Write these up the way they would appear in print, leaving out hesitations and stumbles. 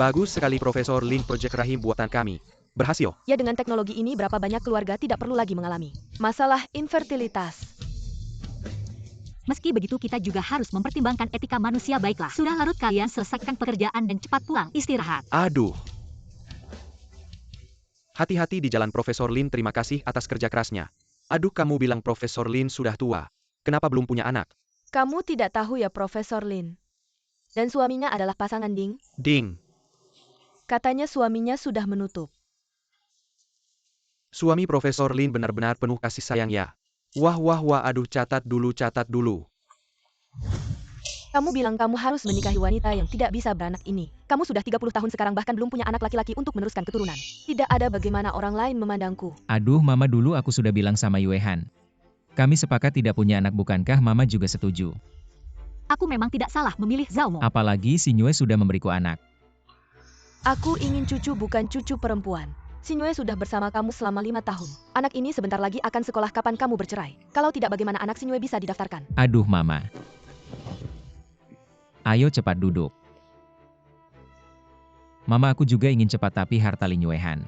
Bagus sekali Profesor Lin, proyek rahim buatan kami. Berhasil. Ya, dengan teknologi ini berapa banyak keluarga tidak perlu lagi mengalami masalah infertilitas. Meski begitu kita juga harus mempertimbangkan etika manusia. Baiklah, sudah larut, kalian selesaikan pekerjaan dan cepat pulang istirahat. Aduh. Hati-hati di jalan Profesor Lin, terima kasih atas kerja kerasnya. Aduh, kamu bilang Profesor Lin sudah tua. Kenapa belum punya anak? Kamu tidak tahu ya Profesor Lin. Dan suaminya adalah pasangan Ding. Ding. Katanya suaminya sudah menutup. Suami Profesor Lin benar-benar penuh kasih sayang ya. Wah, aduh, catat dulu. Kamu bilang kamu harus menikahi wanita yang tidak bisa beranak ini. Kamu sudah 30 tahun sekarang bahkan belum punya anak laki-laki untuk meneruskan keturunan. Tidak ada bagaimana orang lain memandangku. Aduh Mama, dulu aku sudah bilang sama Yue Han. Kami sepakat tidak punya anak, bukankah Mama juga setuju? Aku memang tidak salah memilih Zhao Mo. Apalagi si Yue sudah memberiku anak. Aku ingin cucu, bukan cucu perempuan. Si Yue sudah bersama kamu selama 5 tahun. Anak ini sebentar lagi akan sekolah. Kapan kamu bercerai? Kalau tidak, bagaimana anak si Yue bisa didaftarkan? Aduh Mama. Ayo cepat duduk. Mama, aku juga ingin cepat, tapi harta Lin Yue Han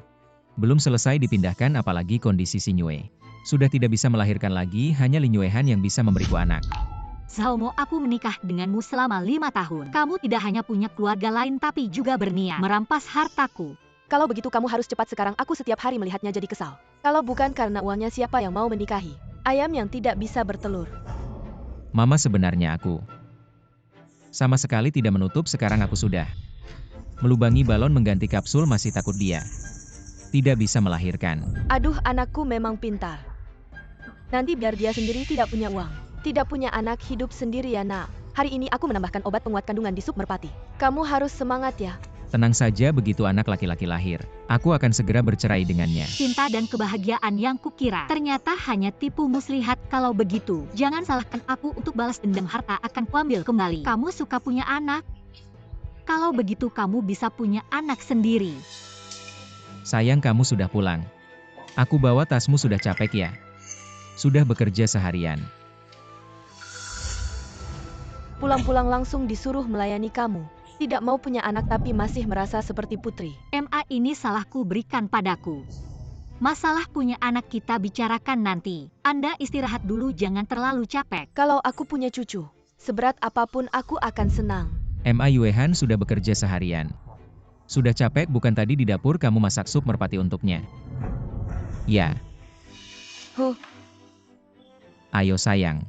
belum selesai dipindahkan, apalagi kondisi si Yue sudah tidak bisa melahirkan lagi, hanya Lin Yue Han yang bisa memberiku anak. Zhao Mo, aku menikah denganmu selama 5 tahun. Kamu tidak hanya punya keluarga lain tapi juga berniat merampas hartaku. Kalau begitu kamu harus cepat sekarang. Aku setiap hari melihatnya jadi kesal. Kalau bukan karena uangnya, siapa yang mau menikahi ayam yang tidak bisa bertelur? Mama, sebenarnya aku sama sekali tidak menutup. Sekarang aku sudah melubangi balon mengganti kapsul, masih takut dia tidak bisa melahirkan. Aduh, anakku memang pintar. Nanti biar dia sendiri tidak punya uang, tidak punya anak, hidup sendiri ya nak. Hari ini aku menambahkan obat penguat kandungan di sup merpati. Kamu harus semangat ya. Tenang saja, begitu anak laki-laki lahir, aku akan segera bercerai dengannya. Cinta dan kebahagiaan yang kukira ternyata hanya tipu muslihat. Kalau begitu, jangan salahkan aku untuk balas dendam. Harta akan kuambil kembali. Kamu suka punya anak? Kalau begitu kamu bisa punya anak sendiri. Sayang, kamu sudah pulang. Aku bawa tasmu, sudah capek ya? Sudah bekerja seharian. Pulang-pulang langsung disuruh melayani kamu. Tidak mau punya anak tapi masih merasa seperti putri. MA, ini salahku, berikan padaku. Masalah punya anak kita bicarakan nanti. Anda istirahat dulu, jangan terlalu capek. Kalau aku punya cucu, seberat apapun aku akan senang. MA, Yue Han sudah bekerja seharian. Sudah capek, bukan tadi di dapur kamu masak sup merpati untuknya? Ya. Ayo sayang.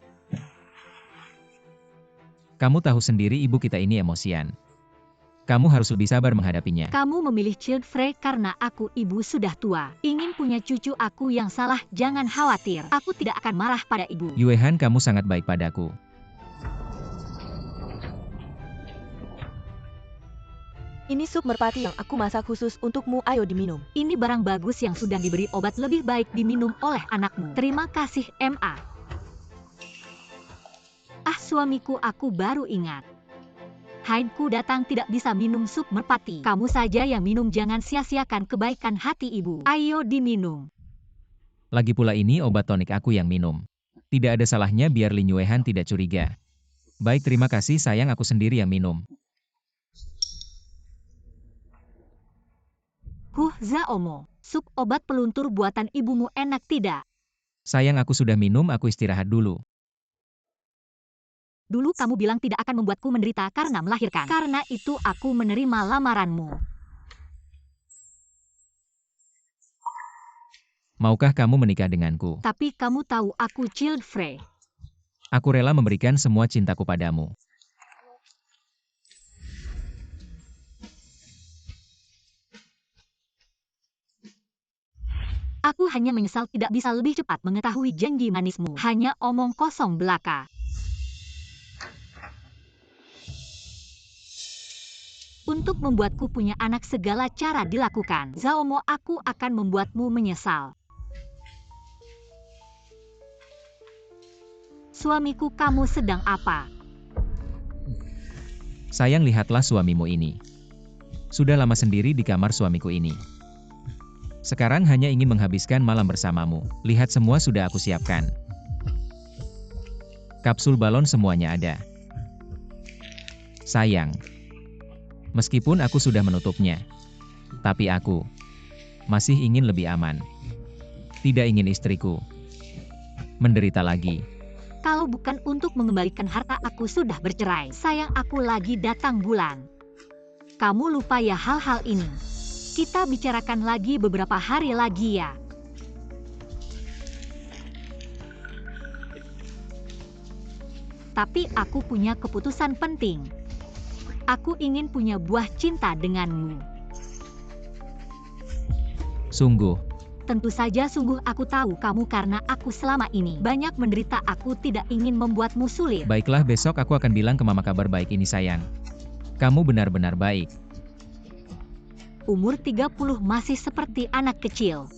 Kamu tahu sendiri ibu kita ini emosian. Kamu harus lebih sabar menghadapinya. Kamu memilih Childfrey karena aku ibu sudah tua. Ingin punya cucu, aku yang salah. Jangan khawatir, aku tidak akan marah pada ibu. Yue Han, kamu sangat baik padaku. Ini sup merpati yang aku masak khusus untukmu, ayo diminum. Ini barang bagus yang sudah diberi obat, lebih baik diminum oleh anakmu. Terima kasih MA. Ah suamiku, aku baru ingat. Haidku datang tidak bisa minum sup merpati. Kamu saja yang minum, jangan sia-siakan kebaikan hati ibu. Ayo diminum. Lagi pula ini obat tonik aku yang minum. Tidak ada salahnya biar Lin Yue Han tidak curiga. Baik, terima kasih sayang, aku sendiri yang minum. Zhao Mo, sup obat peluntur buatan ibumu enak tidak? Sayang, aku sudah minum, aku istirahat dulu. Dulu kamu bilang tidak akan membuatku menderita karena melahirkan. Karena itu aku menerima lamaranmu. Maukah kamu menikah denganku? Tapi kamu tahu aku Childfrey. Aku rela memberikan semua cintaku padamu. Aku hanya menyesal tidak bisa lebih cepat mengetahui janji manismu. Hanya omong kosong belaka. Untuk membuatku punya anak segala cara dilakukan. Zhao Mo, aku akan membuatmu menyesal. Suamiku, kamu sedang apa? Sayang, lihatlah suamimu ini. Sudah lama sendiri di kamar suamiku ini. Sekarang hanya ingin menghabiskan malam bersamamu. Lihat, semua sudah aku siapkan. Kapsul balon semuanya ada. Sayang. Meskipun aku sudah menutupnya. Tapi aku masih ingin lebih aman. Tidak ingin istriku menderita lagi. Kalau bukan untuk mengembalikan harta, aku sudah bercerai. Sayang, aku lagi datang bulan. Kamu lupa ya hal-hal ini. Kita bicarakan lagi beberapa hari lagi ya. Tapi aku punya keputusan penting. Aku ingin punya buah cinta denganmu. Sungguh, Tentu saja sungguh aku tahu kamu karena aku selama ini banyak menderita. Aku tidak ingin membuatmu sulit. baiklah, besok aku akan bilang ke mama kabar baik ini sayang. Kamu benar-benar baik. Umur 30 masih seperti anak kecil.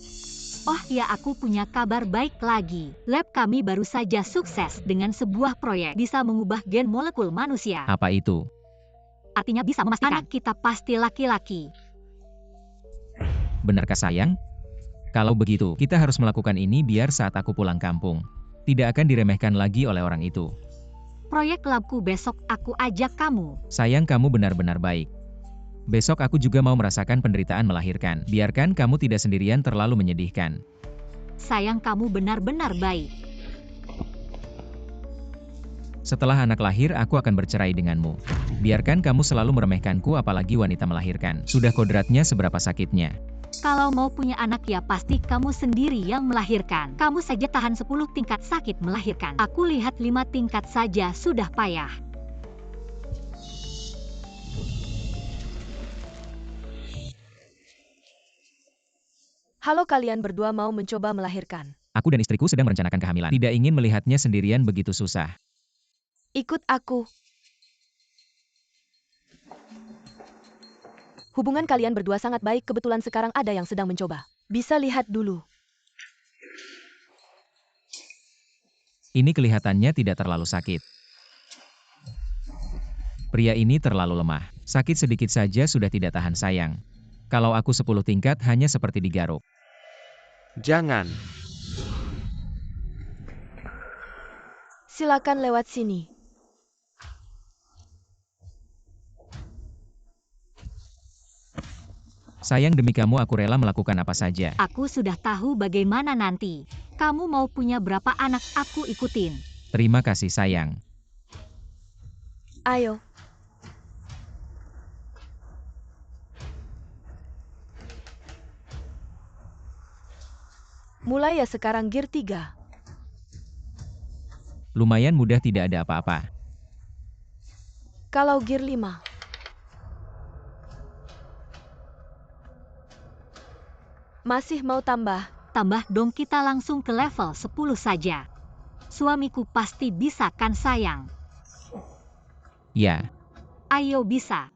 Oh ya, aku punya kabar baik lagi. Lab kami baru saja sukses dengan sebuah proyek bisa mengubah gen molekul manusia. Apa itu? Artinya bisa memastikan anak kita pasti laki-laki. Benarkah sayang? Kalau begitu, kita harus melakukan ini biar saat aku pulang kampung, tidak akan diremehkan lagi oleh orang itu. Proyek labku besok aku ajak kamu. Sayang, kamu benar-benar baik. Besok aku juga mau merasakan penderitaan melahirkan. Biarkan kamu tidak sendirian terlalu menyedihkan. Sayang, kamu benar-benar baik. Setelah anak lahir, aku akan bercerai denganmu. Biarkan kamu selalu meremehkanku, apalagi wanita melahirkan. Sudah kodratnya seberapa sakitnya. Kalau mau punya anak ya pasti kamu sendiri yang melahirkan. Kamu saja tahan 10 tingkat sakit melahirkan. Aku lihat 5 tingkat saja sudah payah. Halo, kalian berdua mau mencoba melahirkan? Aku dan istriku sedang merencanakan kehamilan. Tidak ingin melihatnya sendirian begitu susah. Ikut aku. Hubungan kalian berdua sangat baik, kebetulan sekarang ada yang sedang mencoba. Bisa lihat dulu. Ini kelihatannya tidak terlalu sakit. Pria ini terlalu lemah. Sakit sedikit saja sudah tidak tahan sayang. Kalau aku 10 tingkat hanya seperti digaruk. Jangan. Silakan lewat sini. Sayang, demi kamu aku rela melakukan apa saja. Aku sudah tahu bagaimana nanti. Kamu mau punya berapa anak, aku ikutin. Terima kasih sayang. Ayo. Mulai ya sekarang gear 3. Lumayan mudah, tidak ada apa-apa. Kalau gear 5. Masih mau tambah? Tambah dong, kita langsung ke level 10 saja. Suamiku pasti bisa kan sayang? Ya, Ayo bisa.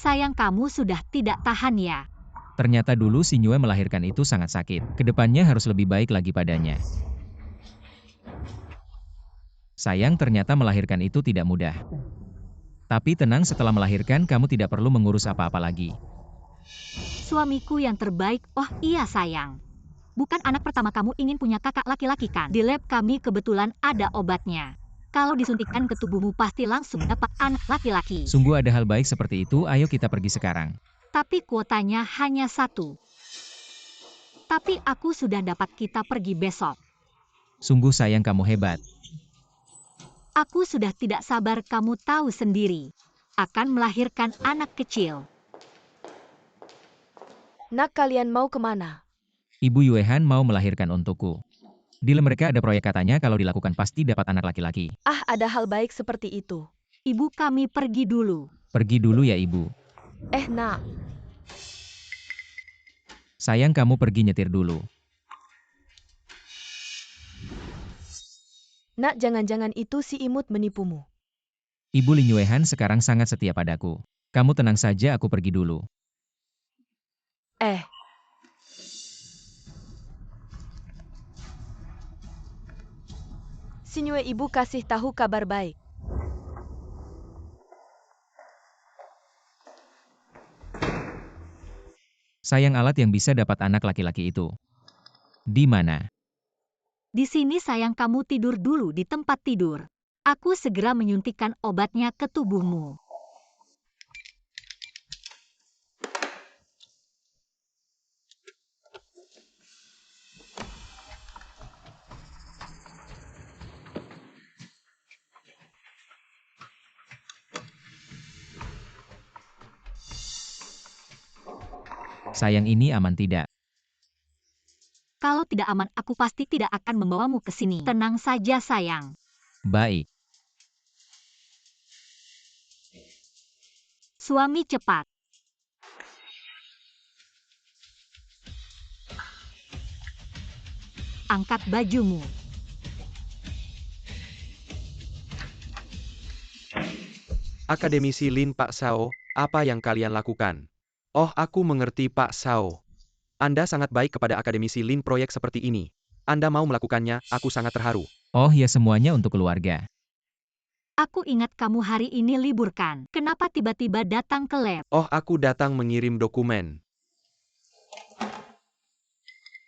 Sayang, kamu sudah tidak tahan ya. ternyata dulu si Nyue melahirkan itu sangat sakit. Kedepannya harus lebih baik lagi padanya. Sayang, ternyata melahirkan itu tidak mudah. Tapi tenang, setelah melahirkan kamu tidak perlu mengurus apa-apa lagi. Suamiku yang terbaik. Oh iya sayang. Bukan anak pertama kamu ingin punya kakak laki-laki kan? Di lab kami kebetulan ada obatnya. Kalau disuntikkan ke tubuhmu pasti langsung dapat anak laki-laki. Sungguh ada hal baik seperti itu, ayo kita pergi sekarang. Tapi kuotanya hanya 1. Tapi aku sudah dapat, kita pergi besok. Sungguh sayang, kamu hebat. Aku sudah tidak sabar, kamu tahu sendiri. Akan melahirkan anak kecil. Nak, kalian mau kemana? Ibu Yuehan mau melahirkan untukku. Deal mereka ada proyek, katanya kalau dilakukan pasti dapat anak laki-laki. Ah, ada hal baik seperti itu. Ibu, kami pergi dulu. Pergi dulu ya ibu. Nak. Sayang, kamu pergi nyetir dulu. Nak, jangan-jangan itu si imut menipumu. Ibu Lin Yuehan sekarang sangat setia padaku. Kamu tenang saja, aku pergi dulu. Si Nyue ibu kasih tahu kabar baik. Sayang alat yang bisa dapat anak laki-laki itu. Di mana? Di sini sayang, kamu tidur dulu di tempat tidur. Aku segera menyuntikkan obatnya ke tubuhmu. Sayang, ini aman tidak? Kalau tidak aman, aku pasti tidak akan membawamu ke sini. Tenang saja sayang. Baik. Suami, cepat. Angkat bajumu. Akademisi Lin, Pak Sao, apa yang kalian lakukan? Oh, aku mengerti Pak Sao. Anda sangat baik kepada Akademisi Lin. Proyek seperti ini. Anda mau melakukannya, aku sangat terharu. Oh ya, semuanya untuk keluarga. Aku ingat kamu hari ini libur kan? Kenapa tiba-tiba datang ke lab? Oh, aku datang mengirim dokumen.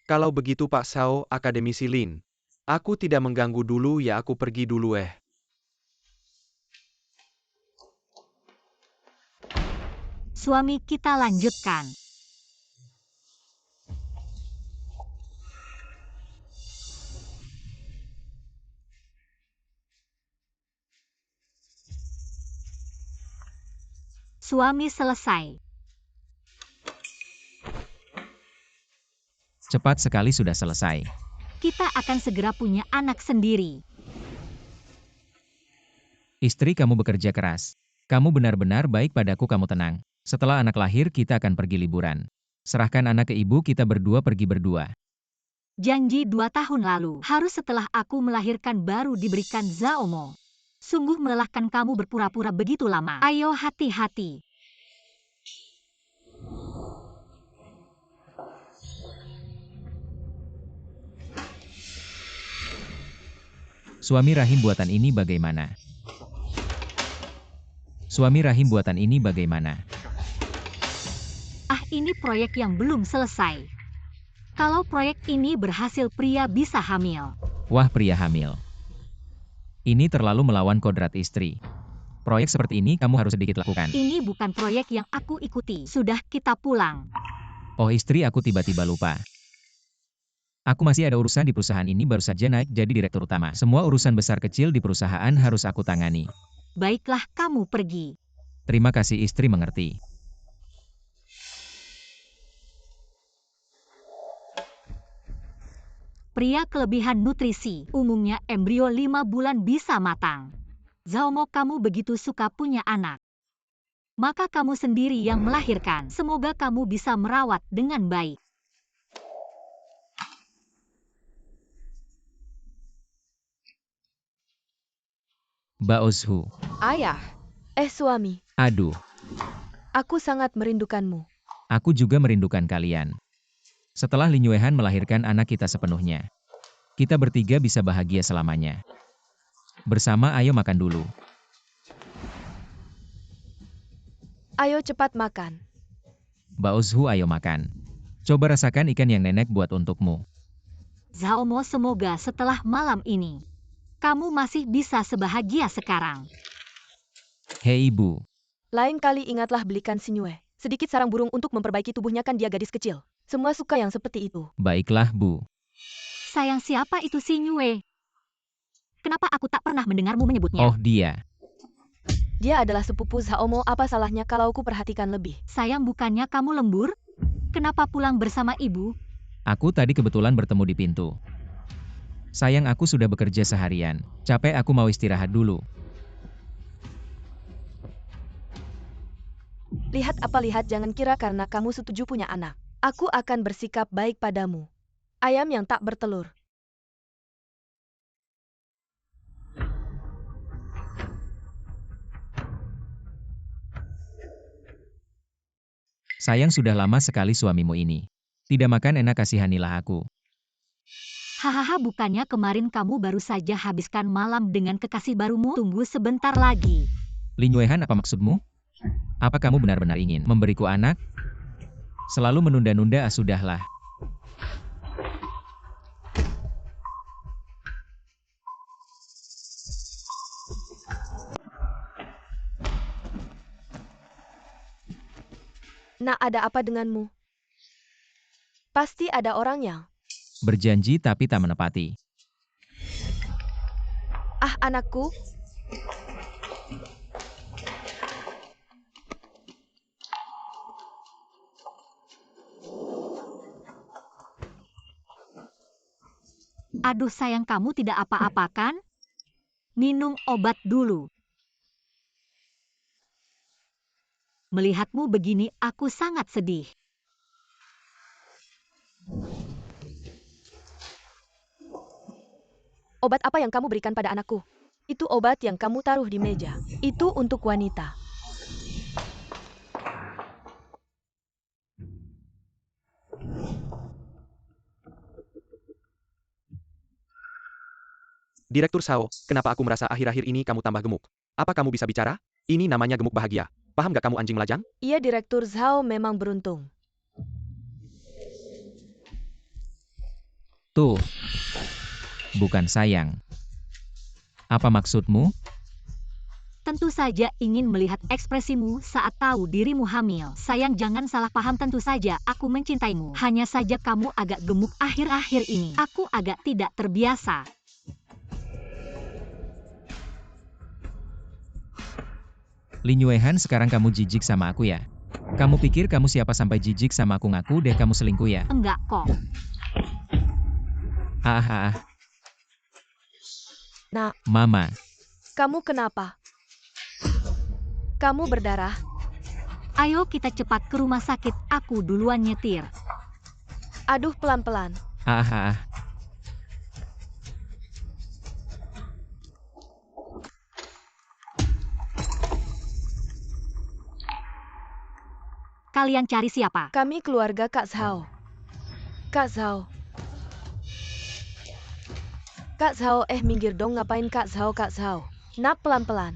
Kalau begitu Pak Sao, Akademisi Lin. Aku tidak mengganggu dulu ya, aku pergi dulu . Suami, kita lanjutkan. Suami, selesai. Cepat sekali sudah selesai. Kita akan segera punya anak sendiri. Istri, kamu bekerja keras. Kamu benar-benar baik padaku, kamu tenang. Setelah anak lahir, kita akan pergi liburan. Serahkan anak ke ibu, kita berdua pergi berdua. Janji 2 tahun lalu, harus setelah aku melahirkan baru diberikan Zaomo. Sungguh melelahkan kamu berpura-pura begitu lama. Ayo hati-hati. Suami rahim buatan ini bagaimana? Suami rahim buatan ini bagaimana? Ah, ini proyek yang belum selesai. Kalau proyek ini berhasil, pria bisa hamil. Wah, pria hamil. Ini terlalu melawan kodrat istri. Proyek seperti ini kamu harus sedikit lakukan. Ini bukan proyek yang aku ikuti. Sudah, kita pulang. Oh istri, aku tiba-tiba lupa. Aku masih ada urusan di perusahaan ini, baru saja naik jadi direktur utama. Semua urusan besar kecil di perusahaan harus aku tangani. Baiklah, kamu pergi. Terima kasih, istri mengerti. Pria kelebihan nutrisi, umumnya embrio 5 bulan bisa matang. Zaomo, kamu begitu suka punya anak. Maka kamu sendiri yang melahirkan. Semoga kamu bisa merawat dengan baik. Baozhu. Ayah. Suami. Aduh, Aku sangat merindukanmu. aku juga merindukan kalian. Setelah Lin Yuehan melahirkan anak kita sepenuhnya, kita bertiga bisa bahagia selamanya. Bersama, ayo makan dulu. Ayo cepat makan. Baozhu, ayo makan. Coba rasakan ikan yang nenek buat untukmu. Zaomo, semoga setelah malam ini, kamu masih bisa sebahagia sekarang. Hei ibu, Lain kali ingatlah belikan Sinyue sedikit sarang burung untuk memperbaiki tubuhnya, kan dia gadis kecil. Semua suka yang seperti itu. baiklah bu. Sayang, siapa itu si Nyue? Kenapa aku tak pernah mendengarmu menyebutnya? Oh dia, Dia adalah sepupu Zaomo, apa salahnya kalau ku perhatikan lebih? Sayang, bukannya kamu lembur? Kenapa pulang bersama ibu? aku tadi kebetulan bertemu di pintu. Sayang, aku sudah bekerja seharian. Capek, aku mau istirahat dulu. Lihat apa lihat, jangan kira karena kamu setuju punya anak, aku akan bersikap baik padamu. Ayam yang tak bertelur. Sayang, sudah lama sekali suamimu ini tidak makan enak, kasihanilah aku. Hahaha, bukannya kemarin kamu baru saja habiskan malam dengan kekasih barumu? Tunggu sebentar lagi. Lin Yuehan, apa maksudmu? Apa kamu benar-benar ingin memberiku anak? Selalu menunda-nunda, sudahlah. Nak, ada apa denganmu? Pasti ada orangnya. Berjanji tapi tak menepati. Ah, anakku. Aduh sayang, kamu tidak apa-apa kan? Minum obat dulu. Melihatmu begini, aku sangat sedih. Obat apa yang kamu berikan pada anakku? Itu obat yang kamu taruh di meja. Itu untuk wanita. Direktur Sao, kenapa aku merasa akhir-akhir ini kamu tambah gemuk? Apa kamu bisa bicara? Ini namanya gemuk bahagia. Paham gak kamu anjing melajang? Iya, Direktur Zhao memang beruntung. Tuh. Bukan sayang. Apa maksudmu? Tentu saja ingin melihat ekspresimu saat tahu dirimu hamil. Sayang, jangan salah paham, tentu saja aku mencintaimu. Hanya saja kamu agak gemuk akhir-akhir ini. Aku agak tidak terbiasa. Lin Yuehan, sekarang kamu jijik sama aku ya? Kamu pikir kamu siapa sampai jijik sama aku? Ngaku deh kamu selingkuh ya? Enggak kok. Hahaha. Nak, Mama. kamu kenapa? Kamu berdarah? Ayo kita cepat ke rumah sakit, aku duluan nyetir. Aduh, pelan-pelan. Hahaha. Kalian cari siapa? Kami keluarga Kak Zhao. Kak Zhao. Kak Zhao, minggir dong, ngapain Kak Zhao, Kak Zhao? Nak, pelan-pelan.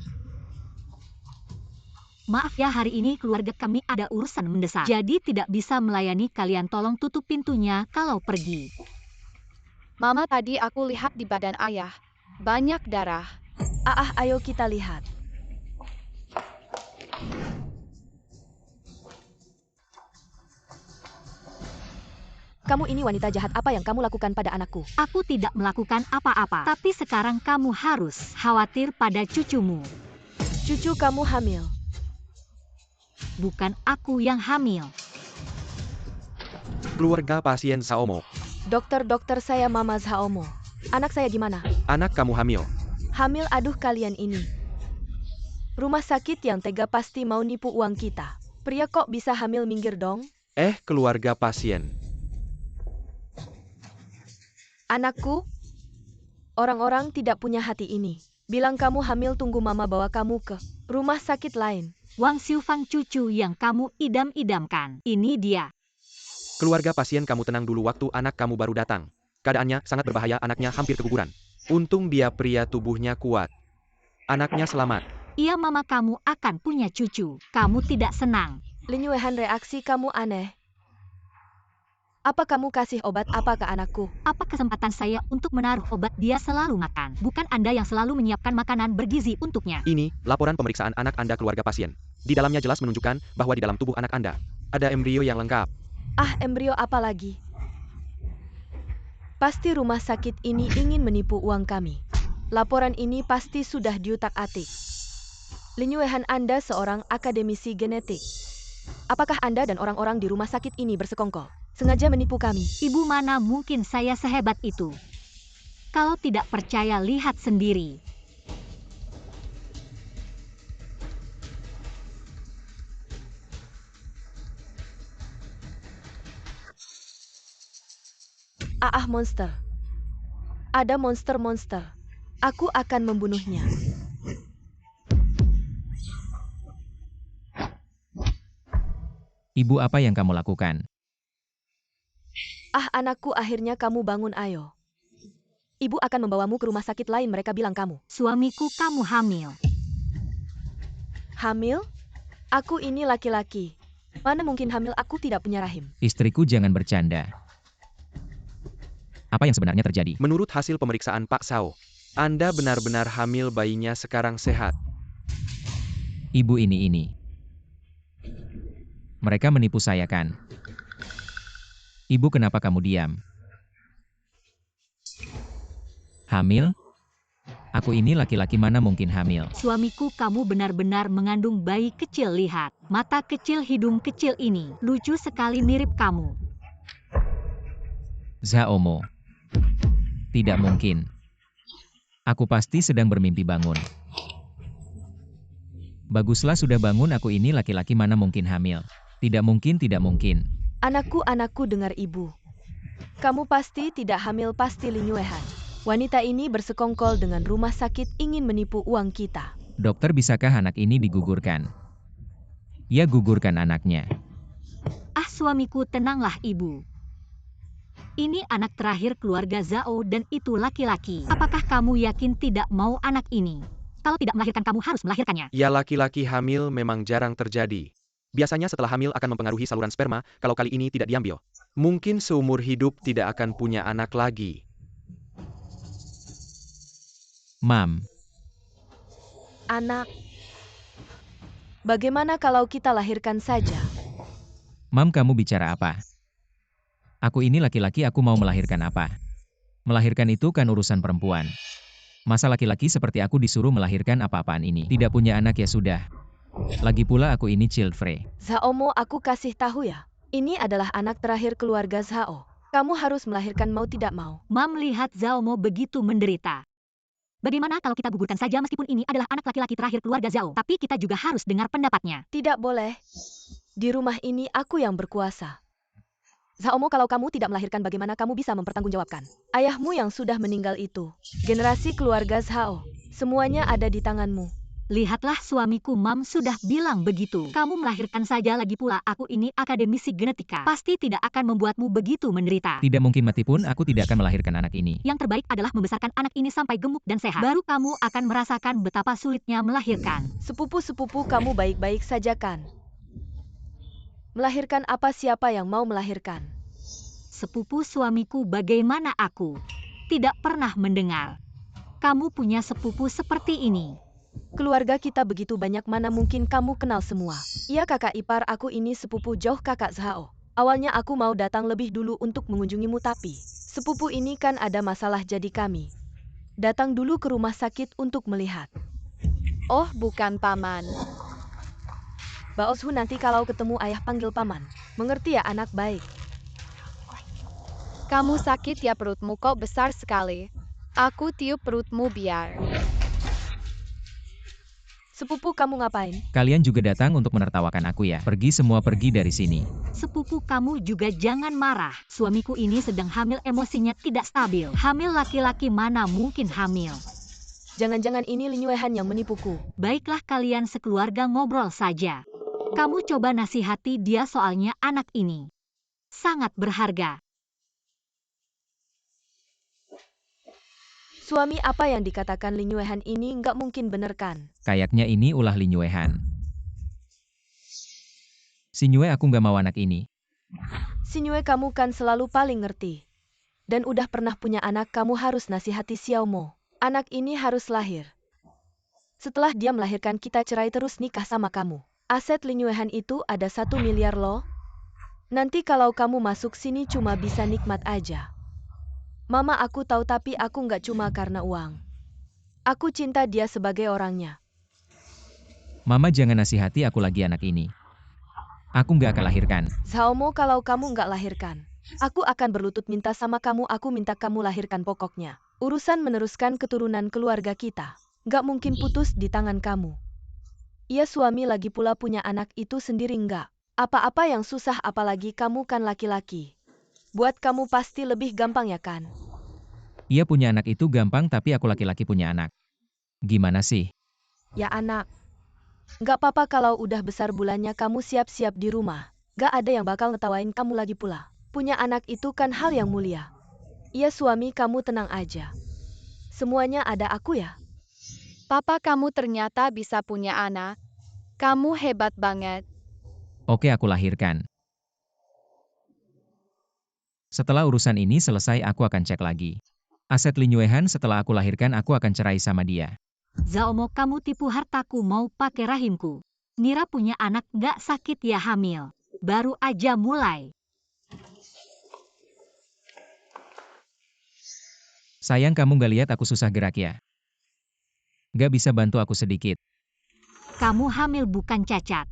Maaf ya, hari ini keluarga kami ada urusan mendesak. Jadi tidak bisa melayani kalian, tolong tutup pintunya kalau pergi. Mama, tadi aku lihat di badan ayah. Banyak darah. Ayo kita lihat. Kamu ini wanita jahat, apa yang kamu lakukan pada anakku? Aku tidak melakukan apa-apa. Tapi sekarang kamu harus khawatir pada cucumu. Cucu kamu hamil. Bukan aku yang hamil. Keluarga pasien Saomo. Dokter, saya Mama Zhaomo. Anak saya gimana? Anak kamu hamil. Hamil, aduh kalian ini. Rumah sakit yang tega pasti mau nipu uang kita. Pria kok bisa hamil, minggir dong. Keluarga pasien. Anakku, orang-orang tidak punya hati ini. Bilang kamu hamil, tunggu mama bawa kamu ke rumah sakit lain. Wang Xiufang, cucu yang kamu idam-idamkan. Ini dia. Keluarga pasien, kamu tenang dulu, waktu anak kamu baru datang. Keadaannya sangat berbahaya, anaknya hampir keguguran. Untung dia pria, tubuhnya kuat. Anaknya selamat. Iya, mama kamu akan punya cucu. Kamu tidak senang. Lin Yuehan, reaksi kamu aneh. Apa kamu kasih obat apa ke anakku? Apa kesempatan saya untuk menaruh obat? Dia selalu makan. Bukan Anda yang selalu menyiapkan makanan bergizi untuknya. Ini laporan pemeriksaan anak Anda, keluarga pasien. Di dalamnya jelas menunjukkan bahwa di dalam tubuh anak Anda ada embrio yang lengkap. Embrio apa lagi? Pasti rumah sakit ini ingin menipu uang kami. Laporan ini pasti sudah diutak-atik. Lin Yuehan, Anda seorang akademisi genetik. Apakah Anda dan orang-orang di rumah sakit ini bersekongkol? Sengaja menipu kami. Ibu, mana mungkin saya sehebat itu? Kalau tidak percaya, lihat sendiri. Monster. Ada monster-monster. Aku akan membunuhnya. Ibu, apa yang kamu lakukan? Anakku, akhirnya kamu bangun, ayo. Ibu akan membawamu ke rumah sakit lain, mereka bilang kamu. Suamiku, kamu hamil. Hamil? Aku ini laki-laki. Mana mungkin hamil, aku tidak punya rahim. Istriku, jangan bercanda. Apa yang sebenarnya terjadi? Menurut hasil pemeriksaan Pak Sao, Anda benar-benar hamil, bayinya sekarang sehat. Ibu ini. Mereka menipu saya kan? Ibu, kenapa kamu diam? Hamil? Aku ini laki-laki, mana mungkin hamil? Suamiku, kamu benar-benar mengandung bayi kecil. Lihat, mata kecil, hidung kecil ini. Lucu sekali, mirip kamu. Zaomo. Tidak mungkin. Aku pasti sedang bermimpi bangun. Baguslah, sudah bangun. Aku ini laki-laki, mana mungkin hamil? Tidak mungkin, tidak mungkin. Anakku, dengar ibu. Kamu pasti tidak hamil, pasti Lin Yuehan. Wanita ini bersekongkol dengan rumah sakit, ingin menipu uang kita. Dokter, bisakah anak ini digugurkan? Ya, gugurkan anaknya. Ah, suamiku, tenanglah ibu. Ini anak terakhir keluarga Zhao dan itu laki-laki. Apakah kamu yakin tidak mau anak ini? Kalau tidak melahirkan, kamu harus melahirkannya. Ya, laki-laki hamil memang jarang terjadi. Biasanya setelah hamil akan mempengaruhi saluran sperma, kalau kali ini tidak diambil. Mungkin seumur hidup tidak akan punya anak lagi. Mam, Anak. Bagaimana kalau kita lahirkan saja? Mam, kamu bicara apa? Aku ini laki-laki, aku mau melahirkan apa? Melahirkan itu kan urusan perempuan. Masa laki-laki seperti aku disuruh melahirkan apa-apaan ini? Tidak punya anak ya sudah. Lagi pula aku ini child free. Zaomo, aku kasih tahu ya. Ini adalah anak terakhir keluarga Zhao. Kamu harus melahirkan mau tidak mau. Mam, lihat Zhaomo begitu menderita. Bagaimana kalau kita gugurkan saja, meskipun ini adalah anak laki-laki terakhir keluarga Zhao, tapi kita juga harus dengar pendapatnya. Tidak boleh. Di rumah ini aku yang berkuasa. Zaomo, kalau kamu tidak melahirkan, bagaimana kamu bisa mempertanggungjawabkan ayahmu yang sudah meninggal itu? Generasi keluarga Zhao, semuanya ada di tanganmu. Lihatlah suamiku, Mam sudah bilang begitu. Kamu melahirkan saja, lagi pula aku ini akademisi genetika. Pasti tidak akan membuatmu begitu menderita. Tidak mungkin, mati pun aku tidak akan melahirkan anak ini. Yang terbaik adalah membesarkan anak ini sampai gemuk dan sehat. Baru kamu akan merasakan betapa sulitnya melahirkan. Sepupu-sepupu kamu baik-baik saja kan? Melahirkan apa, siapa yang mau melahirkan? Sepupu suamiku, bagaimana aku? Tidak pernah mendengar. Kamu punya sepupu seperti ini. Keluarga kita begitu banyak, mana mungkin kamu kenal semua. Iya, kakak ipar aku ini sepupu jauh kakak Zhao. Awalnya aku mau datang lebih dulu untuk mengunjungimu, tapi sepupu ini kan ada masalah, jadi kami datang dulu ke rumah sakit untuk melihat. Oh, bukan paman. Baoshu, nanti kalau ketemu ayah panggil paman. Mengerti ya anak baik? Kamu sakit ya, perutmu kok besar sekali. Aku tiup perutmu biar. Sepupu, kamu ngapain? Kalian juga datang untuk menertawakan aku ya? Pergi semua, pergi dari sini. Sepupu kamu juga jangan marah. Suamiku ini sedang hamil, emosinya tidak stabil. Hamil laki-laki, mana mungkin hamil. Jangan-jangan ini Lin Yuehan yang menipuku. Baiklah, kalian sekeluarga ngobrol saja. Kamu coba nasihati dia, soalnya anak ini sangat berharga. Suami, apa yang dikatakan Lin Yuehan ini nggak mungkin bener kan? Kayaknya ini ulah Lin Yuehan. Si Nyue, aku nggak mau anak ini. Si Nyue, kamu kan selalu paling ngerti. Dan udah pernah punya anak, kamu harus nasihati Xiaomo. Anak ini harus lahir. Setelah dia melahirkan, kita cerai terus nikah sama kamu. Aset Lin Yuehan itu ada 1 miliar loh. Nanti kalau kamu masuk sini cuma bisa nikmat aja. Mama, aku tahu, tapi aku nggak cuma karena uang. Aku cinta dia sebagai orangnya. Mama, jangan nasihati aku lagi, anak ini. Aku nggak akan lahirkan. Zaomo, kalau kamu nggak lahirkan, aku akan berlutut minta sama kamu, aku minta kamu lahirkan pokoknya. Urusan meneruskan keturunan keluarga kita nggak mungkin putus di tangan kamu. Iya, suami lagi pula punya anak itu sendiri nggak apa-apa yang susah, apalagi kamu kan laki-laki. Buat kamu pasti lebih gampang ya kan? Ia punya anak itu gampang, tapi aku laki-laki punya anak. Gimana sih? Ya anak, nggak apa-apa kalau udah besar bulannya kamu siap-siap di rumah. Nggak ada yang bakal ngetawain kamu lagi pula. Punya anak itu kan hal yang mulia. Iya suami, kamu tenang aja. Semuanya ada aku ya. Papa, kamu ternyata bisa punya anak. Kamu hebat banget. Oke, aku lahirkan. Setelah urusan ini selesai aku akan cek lagi. Aset Lin Yuehan setelah aku lahirkan aku akan cerai sama dia. Zaomo, kamu tipu hartaku mau pakai rahimku. Nira punya anak nggak sakit ya hamil. Baru aja mulai. Sayang, kamu gak lihat aku susah gerak ya? Gak bisa bantu aku sedikit? Kamu hamil bukan cacat.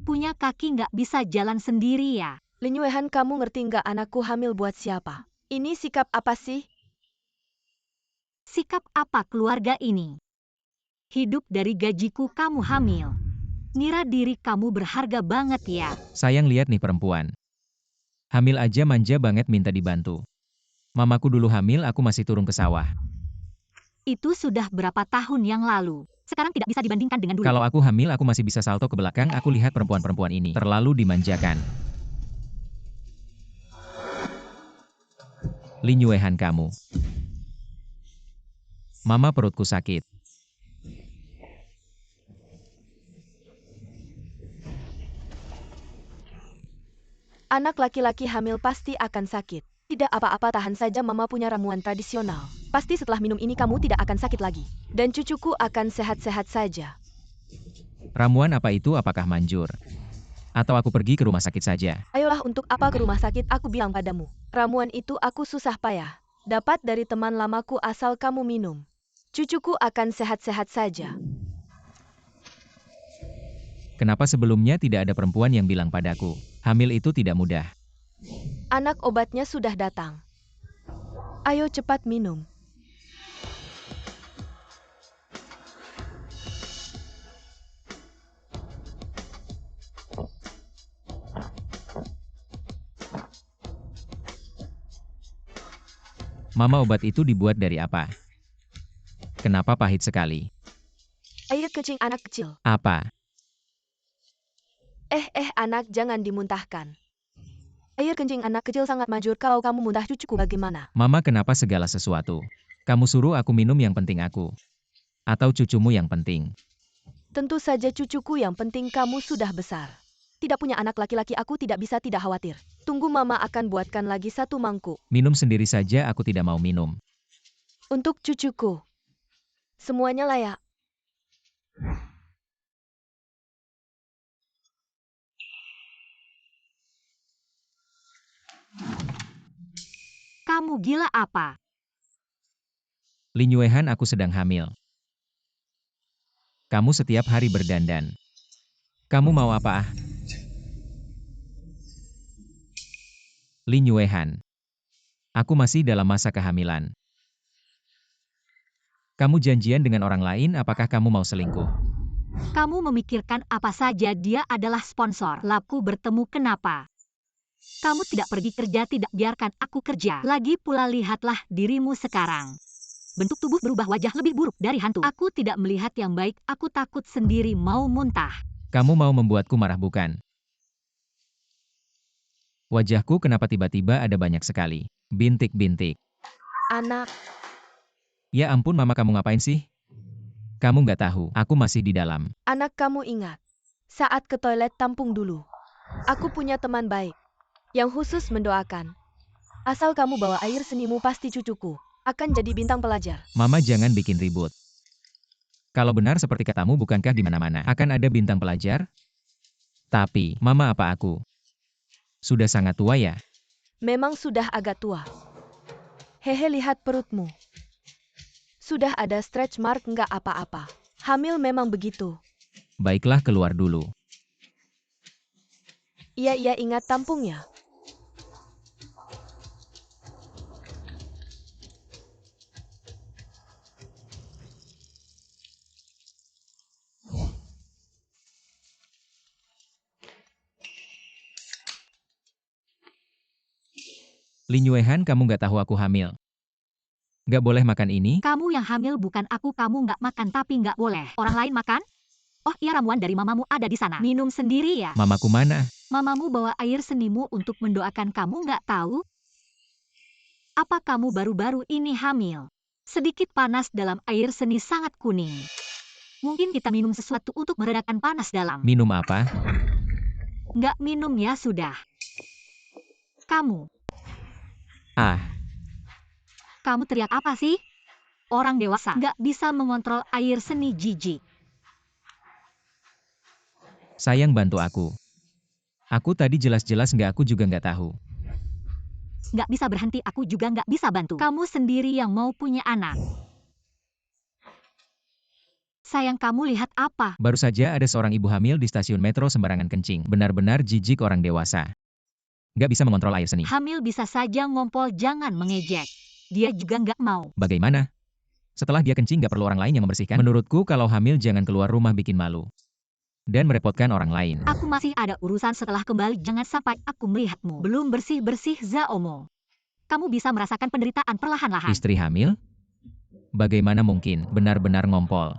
Punya kaki nggak bisa jalan sendiri ya? Lin Yuehan, kamu ngerti nggak anakku hamil buat siapa? Ini sikap apa sih? Sikap apa keluarga ini? Hidup dari gajiku kamu hamil. Nira diri kamu berharga banget ya. Sayang, lihat nih perempuan. Hamil aja manja banget minta dibantu. Mamaku dulu hamil aku masih turun ke sawah. Itu sudah berapa tahun yang lalu. Sekarang tidak bisa dibandingkan dengan dulu. Kalau aku hamil aku masih bisa salto ke belakang. Aku lihat perempuan-perempuan ini terlalu dimanjakan. Lin Yuehan kamu. Mama, perutku sakit. Anak laki-laki hamil pasti akan sakit. Tidak apa-apa, tahan saja, mama punya ramuan tradisional. Pasti setelah minum ini kamu tidak akan sakit lagi. Dan cucuku akan sehat-sehat saja. Ramuan apa itu? Apakah manjur? Atau aku pergi ke rumah sakit saja? Ayolah, untuk apa ke rumah sakit, aku bilang padamu. Ramuan itu aku susah payah dapat dari teman lamaku, asal kamu minum. Cucuku akan sehat-sehat saja. Kenapa sebelumnya tidak ada perempuan yang bilang padaku, hamil itu tidak mudah? Anak, obatnya sudah datang. Ayo cepat minum. Mama, obat itu dibuat dari apa? Kenapa pahit sekali? Air kencing anak kecil. Apa? Anak, jangan dimuntahkan. Air kencing anak kecil sangat manjur, kalau kamu muntah cucuku bagaimana? Mama, kenapa segala sesuatu? Kamu suruh aku minum yang penting aku. Atau cucumu yang penting? Tentu saja cucuku yang penting, kamu sudah besar. Tidak punya anak laki-laki, aku tidak bisa tidak khawatir. Tunggu, mama akan buatkan lagi satu mangkuk. Minum sendiri saja, aku tidak mau minum. Untuk cucuku. Semuanya layak. Kamu gila apa? Lin Yuehan, aku sedang hamil. Kamu setiap hari berdandan. Kamu mau apa? Lin Yuehan. Aku masih dalam masa kehamilan. Kamu janjian dengan orang lain, apakah kamu mau selingkuh? Kamu memikirkan apa saja, dia adalah sponsor. Labku bertemu, kenapa? Kamu tidak pergi kerja, tidak biarkan aku kerja. Lagi pula lihatlah dirimu sekarang. Bentuk tubuh berubah, wajah lebih buruk dari hantu. Aku tidak melihat yang baik, aku takut sendiri mau muntah. Kamu mau membuatku marah bukan? Wajahku kenapa tiba-tiba ada banyak sekali bintik-bintik? Anak, Ya ampun, mama, kamu ngapain sih? Kamu nggak tahu, aku masih di dalam. anak, kamu ingat. Saat ke toilet tampung dulu. Aku punya teman baik yang khusus mendoakan. Asal kamu bawa air senimu, pasti cucuku akan jadi bintang pelajar. Mama, jangan bikin ribut. Kalau benar seperti katamu, bukankah di mana-mana akan ada bintang pelajar? Tapi, mama, apa aku sudah sangat tua ya? Memang sudah agak tua. Hehe, lihat perutmu. Sudah ada stretch mark, nggak apa-apa. Hamil memang begitu. Baiklah, keluar dulu. Iya, ingat tampungnya. Lin Yuehan, kamu nggak tahu aku hamil. Nggak boleh makan ini? Kamu yang hamil bukan aku, kamu nggak makan tapi nggak boleh. Orang lain makan? Oh iya, ramuan dari mamamu ada di sana. Minum sendiri ya. Mamaku mana? Mamamu bawa air senimu untuk mendoakan kamu, nggak tahu? Apa kamu baru-baru ini hamil? Sedikit panas dalam air seni sangat kuning. Mungkin kita minum sesuatu untuk meredakan panas dalam. Minum apa? Nggak minum ya sudah. Kamu teriak apa sih? Orang dewasa nggak bisa mengontrol air seni jijik. Sayang bantu aku. Aku tadi jelas-jelas aku juga nggak tahu. Nggak bisa berhenti, aku juga nggak bisa bantu. Kamu sendiri yang mau punya anak. Sayang, kamu lihat apa? Baru saja ada seorang ibu hamil di stasiun metro sembarangan kencing. Benar-benar jijik orang dewasa. Nggak bisa mengontrol air seni. Hamil bisa saja ngompol, jangan mengejek. Dia juga nggak mau. Bagaimana? Setelah dia kencing nggak perlu orang lain yang membersihkan? Menurutku kalau hamil jangan keluar rumah bikin malu. Dan merepotkan orang lain. Aku masih ada urusan setelah kembali, jangan sampai aku melihatmu belum bersih-bersih. Zaomo, kamu bisa merasakan penderitaan perlahan-lahan. Istri hamil? Bagaimana mungkin? Benar-benar ngompol.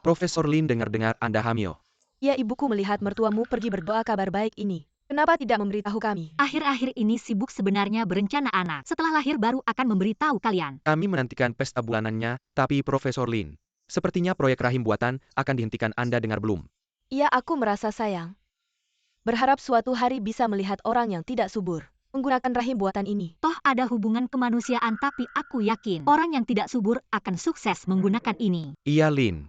Profesor Lin dengar-dengar Anda hamil. Ya, ibuku melihat mertuamu pergi berdoa kabar baik ini. Kenapa tidak memberitahu kami? Akhir-akhir ini sibuk, sebenarnya berencana anak. Setelah lahir baru akan memberitahu kalian. Kami menantikan pesta bulanannya, tapi Profesor Lin, sepertinya proyek rahim buatan akan dihentikan. Anda dengar belum? Iya, aku merasa sayang. Berharap suatu hari bisa melihat orang yang tidak subur menggunakan rahim buatan ini. Toh ada hubungan kemanusiaan, tapi aku yakin orang yang tidak subur akan sukses menggunakan ini. Iya, Lin.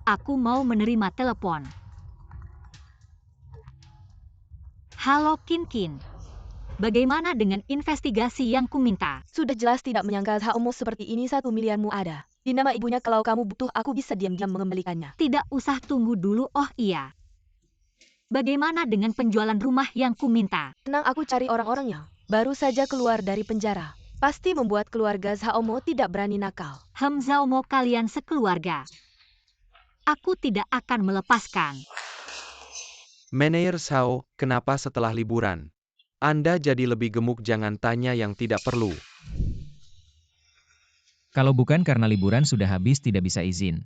Aku mau menerima telepon. Halo Kin. Bagaimana dengan investigasi yang kuminta? Sudah jelas tidak menyangka Zaomo seperti ini. 1 miliarmu ada di nama ibunya. Kalau kamu butuh, aku bisa diam-diam mengembalikannya. Tidak usah, tunggu dulu. Oh iya. Bagaimana dengan penjualan rumah yang kuminta? Tenang, aku cari orang-orangnya. Baru saja keluar dari penjara. Pasti membuat keluarga Zaomo tidak berani nakal. Zaomo, kalian sekeluarga. Aku tidak akan melepaskan. Manajer Sao, kenapa setelah liburan Anda jadi lebih gemuk? Jangan tanya yang tidak perlu. Kalau bukan karena liburan sudah habis tidak bisa izin.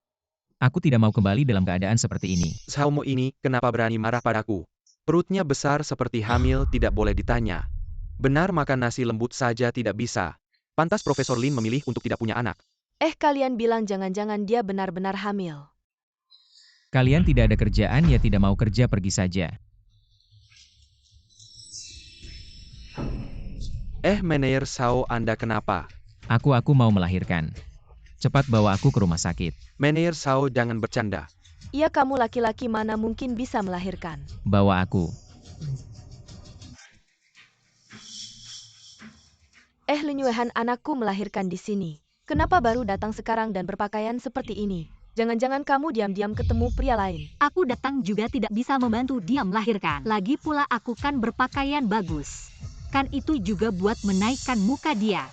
Aku tidak mau kembali dalam keadaan seperti ini. Zaomo ini, kenapa berani marah padaku? Perutnya besar seperti hamil, tidak boleh ditanya. Benar, makan nasi lembut saja tidak bisa. Pantas Profesor Lin memilih untuk tidak punya anak. Kalian bilang jangan-jangan dia benar-benar hamil. Kalian tidak ada kerjaan ya tidak mau kerja, pergi saja. Manajer Sao, Anda kenapa? Aku mau melahirkan. Cepat bawa aku ke rumah sakit. Manajer Sao, jangan bercanda. Iya, kamu laki-laki mana mungkin bisa melahirkan. Bawa aku. Lin Yuehan, anakku melahirkan di sini. Kenapa baru datang sekarang dan berpakaian seperti ini? Jangan-jangan kamu diam-diam ketemu pria lain. Aku datang juga tidak bisa membantu dia melahirkan. Lagi pula aku kan berpakaian bagus. Kan itu juga buat menaikkan muka dia.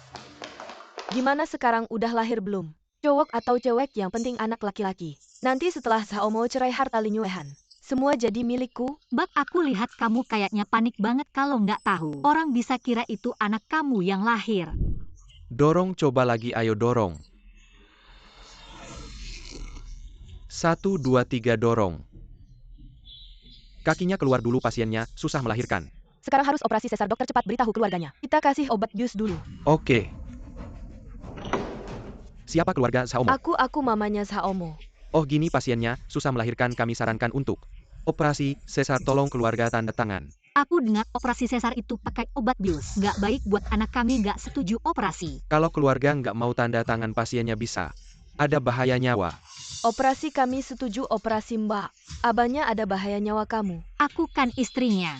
Gimana sekarang, udah lahir belum? Cowok atau cewek, yang penting anak laki-laki. Nanti setelah Zaomo cerai, harta Lin Yuehan semua jadi milikku. Bak, aku lihat kamu kayaknya panik banget kalau nggak tahu. Orang bisa kira itu anak kamu yang lahir. Dorong, coba lagi, ayo dorong. 1, 2, 3, dorong. Kakinya keluar dulu, pasiennya susah melahirkan. Sekarang harus operasi sesar, dokter cepat beritahu keluarganya. Kita kasih obat bius dulu. Oke. Siapa keluarga Zaomo? Aku mamanya Zaomo. Oh gini, pasiennya susah melahirkan, kami sarankan untuk operasi sesar, tolong keluarga tanda tangan. Aku dengar operasi sesar itu pakai obat bius. Nggak baik buat anak, kami nggak setuju operasi. Kalau keluarga nggak mau tanda tangan, pasiennya bisa ada bahaya nyawa. Operasi kami setuju, operasi mbak. Abahnya ada bahaya nyawa kamu. Aku kan istrinya.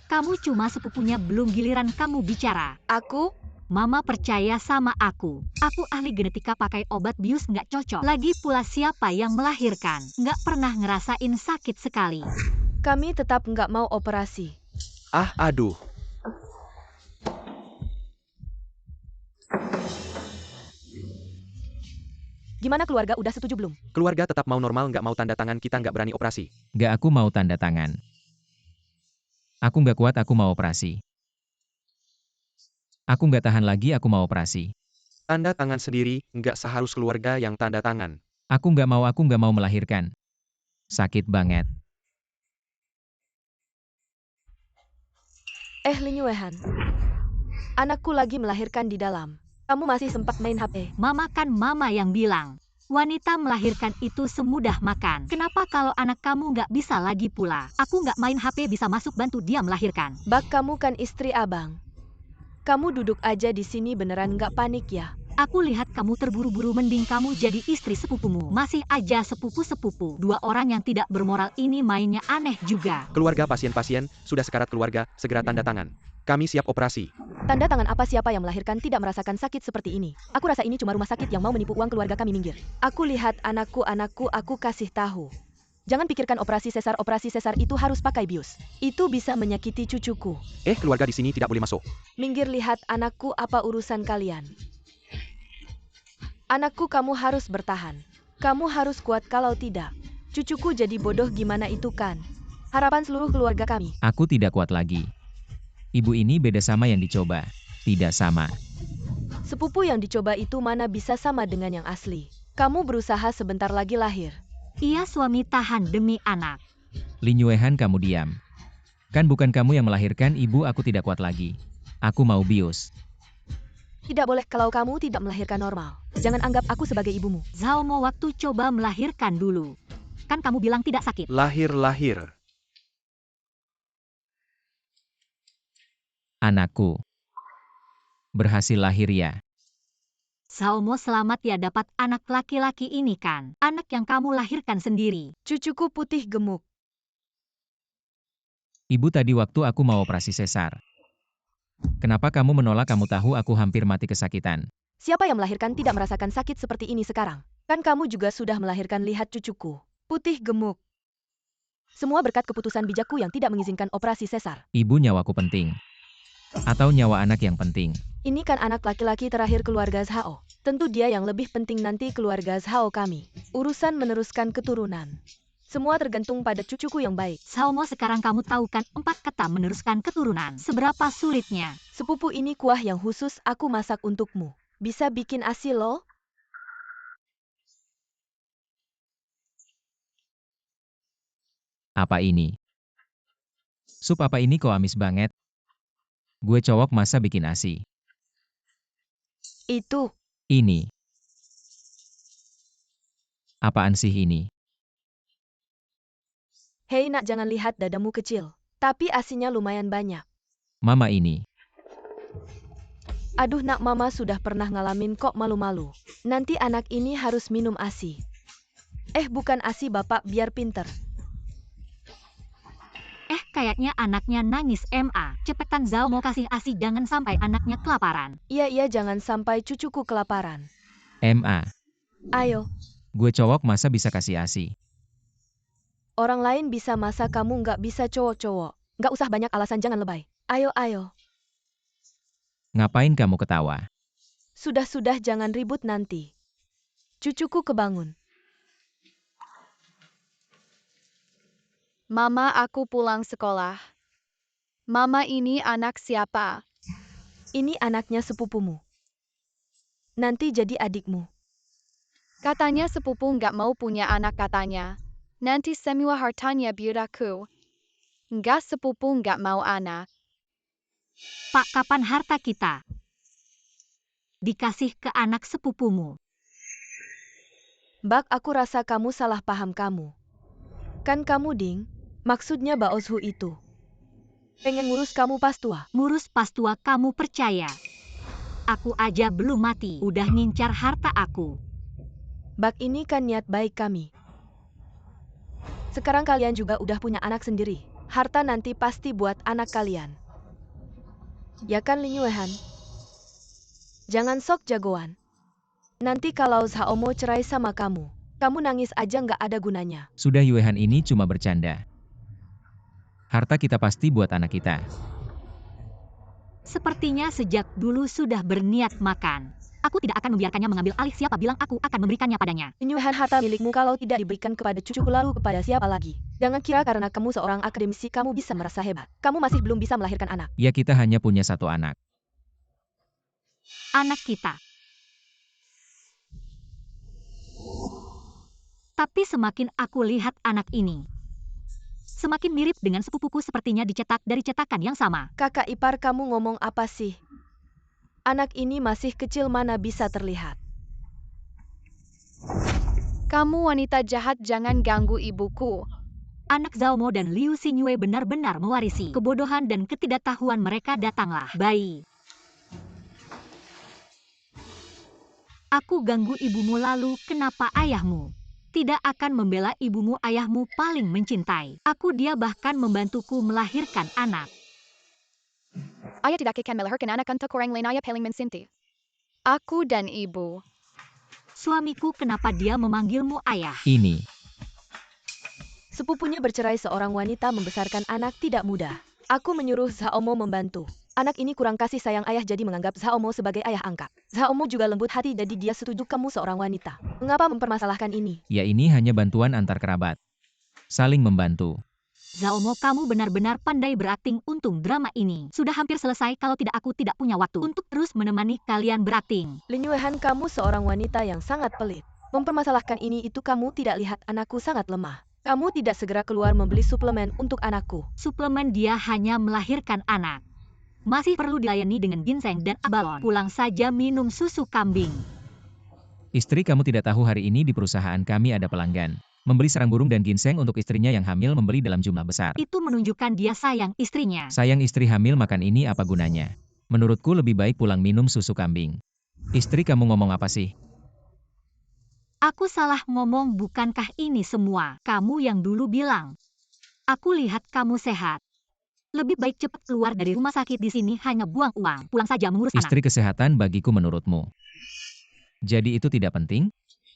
Kamu cuma sepupunya, belum giliran kamu bicara. Aku? Mama percaya sama aku. Aku ahli genetika, pakai obat bius nggak cocok. Lagi pula siapa yang melahirkan? Nggak pernah ngerasain sakit sekali. Kami tetap nggak mau operasi. Aduh. Gimana keluarga, udah setuju belum? Keluarga tetap mau normal, nggak mau tanda tangan, kita nggak berani operasi. Nggak, aku mau tanda tangan. Aku nggak kuat, aku mau operasi. Aku nggak tahan lagi, aku mau operasi. Tanda tangan sendiri, nggak seharus keluarga yang tanda tangan. Aku nggak mau melahirkan. Sakit banget. Lin Yuehan, anakku lagi melahirkan di dalam. Kamu masih sempat main HP. Mama kan mama yang bilang. Wanita melahirkan itu semudah makan. Kenapa kalau anak kamu nggak bisa lagi pula? Aku nggak main HP bisa masuk bantu dia melahirkan. Bak, kamu kan istri abang. Kamu duduk aja di sini beneran nggak panik ya? Aku lihat kamu terburu-buru, mending kamu jadi istri sepupumu. Masih aja sepupu-sepupu. Dua orang yang tidak bermoral ini mainnya aneh juga. Keluarga pasien-pasien, sudah sekarat keluarga, segera tanda tangan. Kami siap operasi. Tanda tangan apa? Siapa yang melahirkan tidak merasakan sakit seperti ini? Aku rasa ini cuma rumah sakit yang mau menipu uang keluarga kami. Minggir. Aku lihat anakku, aku kasih tahu. Jangan pikirkan operasi sesar itu harus pakai bius. Itu bisa menyakiti cucuku. Keluarga di sini tidak boleh masuk. Minggir, lihat anakku, apa urusan kalian? Anakku, kamu harus bertahan. Kamu harus kuat, kalau tidak, cucuku jadi bodoh. Gimana itu kan harapan seluruh keluarga kami. Aku tidak kuat lagi. Ibu ini beda sama yang dicoba. Tidak sama. Sepupu yang dicoba itu mana bisa sama dengan yang asli. Kamu berusaha sebentar lagi lahir. Iya, suami tahan demi anak. Lin Yuehan, kamu diam. Kan bukan kamu yang melahirkan ibu, aku tidak kuat lagi. Aku mau bius. Tidak boleh kalau kamu tidak melahirkan normal. Jangan anggap aku sebagai ibumu. Zhao Mo waktu coba melahirkan dulu. Kan kamu bilang tidak sakit. Lahir. Anakku. Berhasil lahir ya. Zhao Mo, selamat ya dapat anak laki-laki ini kan. Anak yang kamu lahirkan sendiri. Cucuku putih gemuk. Ibu, tadi waktu aku mau operasi sesar. Kenapa kamu menolak? Kamu tahu aku hampir mati kesakitan. Siapa yang melahirkan tidak merasakan sakit seperti ini sekarang? Kan kamu juga sudah melahirkan. Lihat cucuku. Putih gemuk. Semua berkat keputusan bijakku yang tidak mengizinkan operasi sesar. Ibu, nyawaku penting. Atau nyawa anak yang penting? Ini kan anak laki-laki terakhir keluarga Zhao. Tentu dia yang lebih penting nanti keluarga Zhao kami. Urusan meneruskan keturunan. Semua tergantung pada cucuku yang baik. Zhao Mo, sekarang kamu tahu kan 4 kata meneruskan keturunan. Seberapa sulitnya. Sepupu, ini kuah yang khusus aku masak untukmu. Bisa bikin ASI loh. Apa ini? Sup apa ini kok amis banget? Gue cowok masa bikin ASI? Itu. Ini. Apaan sih ini? Hei nak, jangan lihat dadamu kecil. Tapi ASINya lumayan banyak. Mama, ini. Aduh nak, mama sudah pernah ngalamin kok, malu-malu. Nanti anak ini harus minum ASI. Bukan ASI bapak, biar pinter. Kayaknya anaknya nangis. Cepetan Zhao Mo kasih ASI, jangan sampai anaknya kelaparan. Iya, jangan sampai cucuku kelaparan. Ayo. Gue cowok masa bisa kasih ASI? Orang lain bisa, masa kamu nggak bisa? Cowok-cowok. Nggak usah banyak alasan, jangan lebay. Ayo. Ngapain kamu ketawa? Sudah, jangan ribut nanti. Cucuku kebangun. Mama, aku pulang sekolah. Mama, ini anak siapa? Ini anaknya sepupumu. Nanti jadi adikmu. Katanya sepupu nggak mau punya anak katanya. Nanti semua hartanya biar aku. Nggak, sepupu nggak mau anak. Pak, kapan harta kita dikasih ke anak sepupumu? Bak, aku rasa kamu salah paham kamu. Kan kamu Ding, maksudnya Baozhu itu. Pengen ngurus kamu pas tua. Ngurus pas tua kamu percaya? Aku aja belum mati, udah ngincar harta aku. Bak, ini kan niat baik kami. Sekarang kalian juga udah punya anak sendiri. Harta nanti pasti buat anak kalian. Ya kan Lin Yuehan? Jangan sok jagoan. Nanti kalau Zhao Mo cerai sama kamu nangis aja nggak ada gunanya. Sudah, Yuehan ini cuma bercanda. Harta kita pasti buat anak kita. Sepertinya sejak dulu sudah berniat makan. Aku tidak akan membiarkannya mengambil alih. Siapa bilang aku akan memberikannya padanya? Lin Yuehan, harta milikmu kalau tidak diberikan kepada cucuku lalu kepada siapa lagi? Jangan kira karena kamu seorang akademisi kamu bisa merasa hebat. Kamu masih belum bisa melahirkan anak. Ya, kita hanya punya satu anak. Anak kita. Tapi semakin aku lihat anak ini, semakin mirip dengan sepupuku, sepertinya dicetak dari cetakan yang sama. Kakak ipar kamu ngomong apa sih? Anak ini masih kecil, mana bisa terlihat. Kamu wanita jahat, jangan ganggu ibuku. Anak Zhaomo dan Liu Xingyue benar-benar mewarisi kebodohan dan ketidaktahuan mereka. Datanglah, bayi. Aku ganggu ibumu, lalu kenapa ayahmu tidak akan membela ibumu? Ayahmu paling mencintai aku, dia bahkan membantuku melahirkan anak. Ayah tidak akan melahirkan anak untuk orang lain, ayah paling mencintai aku dan ibu. Suamiku, kenapa dia memanggilmu ayah? Ini. Sepupunya bercerai, seorang wanita membesarkan anak tidak mudah. Aku menyuruh Zhaomo membantu. Anak ini kurang kasih sayang ayah, jadi menganggap Zhaomo sebagai ayah angkat. Zhaomo juga lembut hati, jadi dia setuju. Kamu seorang wanita. Mengapa mempermasalahkan ini? Ya, ini hanya bantuan antar kerabat. Saling membantu. Zhaomo, kamu benar-benar pandai berakting. Untung drama ini sudah hampir selesai, kalau tidak aku tidak punya waktu untuk terus menemani kalian berakting. Lin Yuehan, kamu seorang wanita yang sangat pelit. Mempermasalahkan ini itu, kamu tidak lihat anakku sangat lemah. Kamu tidak segera keluar membeli suplemen untuk anakku. Suplemen? Dia hanya melahirkan anak. Masih perlu dilayani dengan ginseng dan abalon. Pulang saja minum susu kambing. Istri kamu tidak tahu hari ini di perusahaan kami ada pelanggan membeli sarang burung dan ginseng untuk istrinya yang hamil, membeli dalam jumlah besar. Itu menunjukkan dia sayang istrinya. Sayang istri hamil makan ini, apa gunanya? Menurutku lebih baik pulang minum susu kambing. Istri kamu ngomong apa sih? Aku salah ngomong, bukankah ini semua kamu yang dulu bilang? Aku lihat kamu sehat. Lebih baik cepat keluar dari rumah sakit, di sini hanya buang uang. Pulang saja mengurus anak. Istri kesehatan bagiku menurutmu. Jadi itu tidak penting?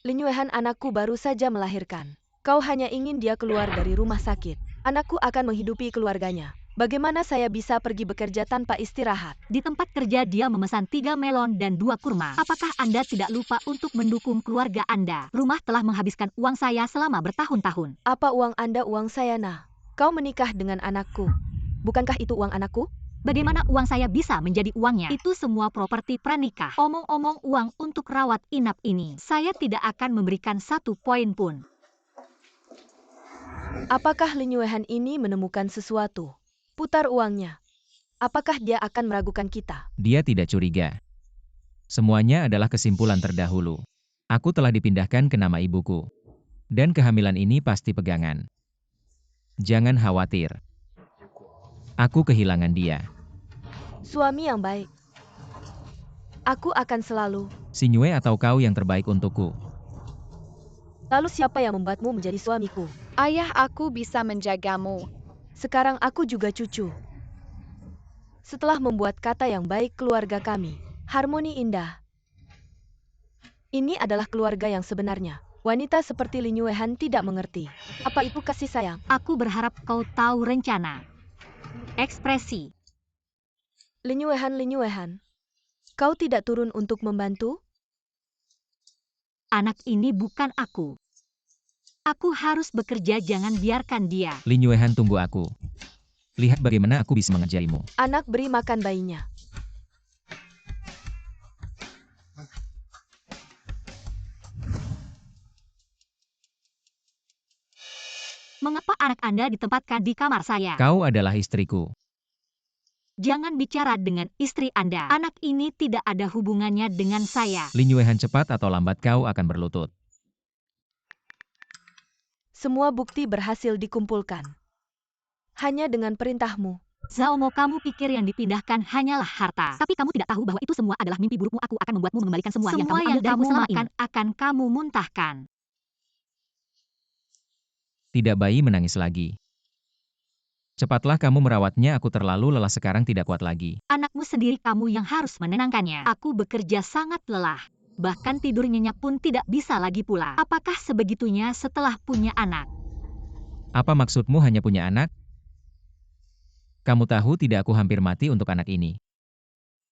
Lin Yuehan, anakku baru saja melahirkan. Kau hanya ingin dia keluar dari rumah sakit. Anakku akan menghidupi keluarganya. Bagaimana saya bisa pergi bekerja tanpa istirahat? Di tempat kerja dia memesan 3 melon dan 2 kurma. Apakah Anda tidak lupa untuk mendukung keluarga Anda? Rumah telah menghabiskan uang saya selama bertahun-tahun. Apa uang Anda uang saya, nah? Kau menikah dengan anakku. Bukankah itu uang anakku? Bagaimana uang saya bisa menjadi uangnya? Itu semua properti pranikah. Omong-omong uang untuk rawat inap ini, saya tidak akan memberikan 1 poin pun. Apakah Lin Yuehan ini menemukan sesuatu? Putar uangnya. Apakah dia akan meragukan kita? Dia tidak curiga. Semuanya adalah kesimpulan terdahulu. Aku telah dipindahkan ke nama ibuku. Dan kehamilan ini pasti pegangan. Jangan khawatir. Aku kehilangan dia. Suami yang baik. Aku akan selalu. Xingyue atau kau yang terbaik untukku. Lalu siapa yang membuatmu menjadi suamiku? Ayah, aku bisa menjagamu. Sekarang aku juga cucu. Setelah membuat kata yang baik keluarga kami, harmoni indah. Ini adalah keluarga yang sebenarnya. Wanita seperti Lin Yuehan tidak mengerti. Apa itu kasih sayang? Aku berharap kau tahu rencana. Ekspresi. Lin Yuehan. Kau tidak turun untuk membantu? Anak ini bukan aku. Aku harus bekerja, jangan biarkan dia. Lin Yuehan, tunggu aku. Lihat bagaimana aku bisa mengajarimu. Anak beri makan bayinya. Mengapa anak Anda ditempatkan di kamar saya? Kau adalah istriku. Jangan bicara dengan istri Anda. Anak ini tidak ada hubungannya dengan saya. Lin Yuehan, cepat atau lambat kau akan berlutut. Semua bukti berhasil dikumpulkan. Hanya dengan perintahmu. Zhaomo, kamu pikir yang dipindahkan hanyalah harta. Tapi kamu tidak tahu bahwa itu semua adalah mimpi burukmu. Aku akan membuatmu mengembalikan semua yang kamu ambil dariku selama ini. Akan kamu muntahkan. Tidak, bayi menangis lagi. Cepatlah kamu merawatnya, aku terlalu lelah sekarang, tidak kuat lagi. Anakmu sendiri kamu yang harus menenangkannya. Aku bekerja sangat lelah. Bahkan tidur nyenyak pun tidak bisa lagi pula. Apakah sebegitunya setelah punya anak? Apa maksudmu hanya punya anak? Kamu tahu tidak, aku hampir mati untuk anak ini.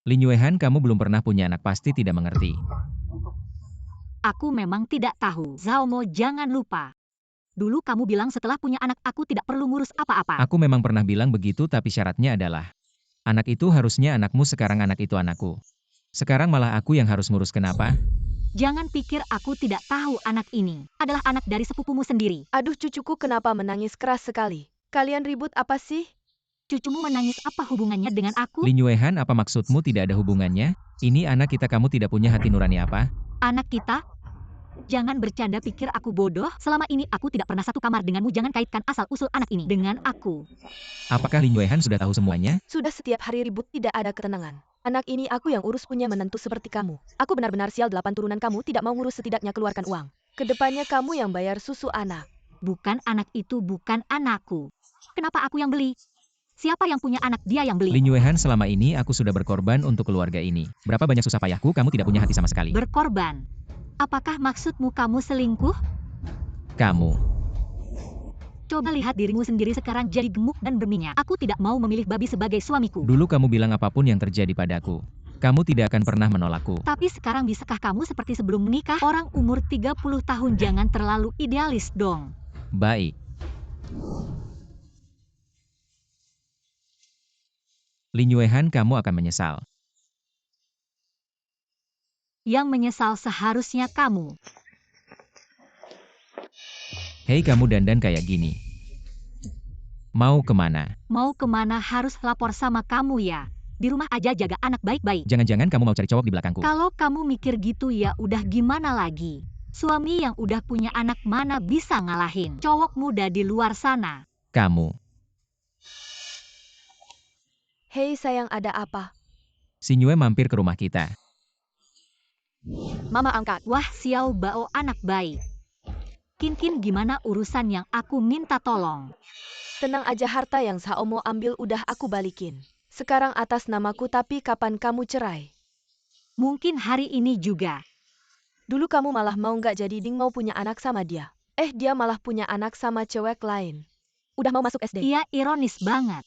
Lin Yuehan, kamu belum pernah punya anak, pasti tidak mengerti. Aku memang tidak tahu. Zhaomo, jangan lupa. Dulu kamu bilang setelah punya anak aku tidak perlu ngurus apa-apa. Aku memang pernah bilang begitu, tapi syaratnya adalah anak itu harusnya anakmu, sekarang anak itu anakku. Sekarang malah aku yang harus ngurus, kenapa? Jangan pikir aku tidak tahu anak ini adalah anak dari sepupumu sendiri. Aduh, cucuku kenapa menangis keras sekali? Kalian ribut apa sih? Cucumu menangis, apa hubungannya dengan aku? Lin Yuehan, apa maksudmu tidak ada hubungannya? Ini anak kita, kamu tidak punya hati nurani apa? Anak kita? Jangan bercanda pikir aku bodoh. Selama ini aku tidak pernah satu kamar denganmu. Jangan kaitkan asal-usul anak ini dengan aku. Apakah Lin Yuehan sudah tahu semuanya? Sudah setiap hari ribut tidak ada ketenangan. Anak ini aku yang urus punya menentu seperti kamu. Aku benar-benar sial 8 turunan kamu tidak mau ngurus setidaknya keluarkan uang. Kedepannya kamu yang bayar susu anak. Bukan anak itu bukan anakku. Kenapa aku yang beli? Siapa yang punya anak dia yang beli? Lin Yuehan, selama ini aku sudah berkorban untuk keluarga ini. Berapa banyak susah payahku, kamu tidak punya hati sama sekali. Berkorban. Apakah maksudmu kamu selingkuh? Kamu. Coba lihat dirimu sendiri sekarang jadi gemuk dan berminyak. Aku tidak mau memilih babi sebagai suamiku. Dulu kamu bilang apapun yang terjadi padaku, kamu tidak akan pernah menolakku. Tapi sekarang bisakah kamu seperti sebelum menikah? Orang umur 30 tahun jangan terlalu idealis dong. Baik. Lin Yuehan, kamu akan menyesal. Yang menyesal seharusnya kamu. Hei, kamu dandan kayak gini. Mau kemana? Mau kemana harus lapor sama kamu ya? Di rumah aja jaga anak baik-baik. Jangan-jangan kamu mau cari cowok di belakangku. Kalau kamu mikir gitu ya udah gimana lagi? Suami yang udah punya anak mana bisa ngalahin cowok muda di luar sana? Kamu. Hei sayang, ada apa? Si Nyue mampir ke rumah kita. Mama angkat. Wah, Xiao Bao anak baik. Kin gimana urusan yang aku minta tolong? Tenang aja, harta yang Saomo ambil udah aku balikin. Sekarang atas namaku, tapi kapan kamu cerai? Mungkin hari ini juga. Dulu kamu malah mau nggak jadi ding mau punya anak sama dia. Dia malah punya anak sama cewek lain. Udah mau masuk SD. Iya, ironis banget.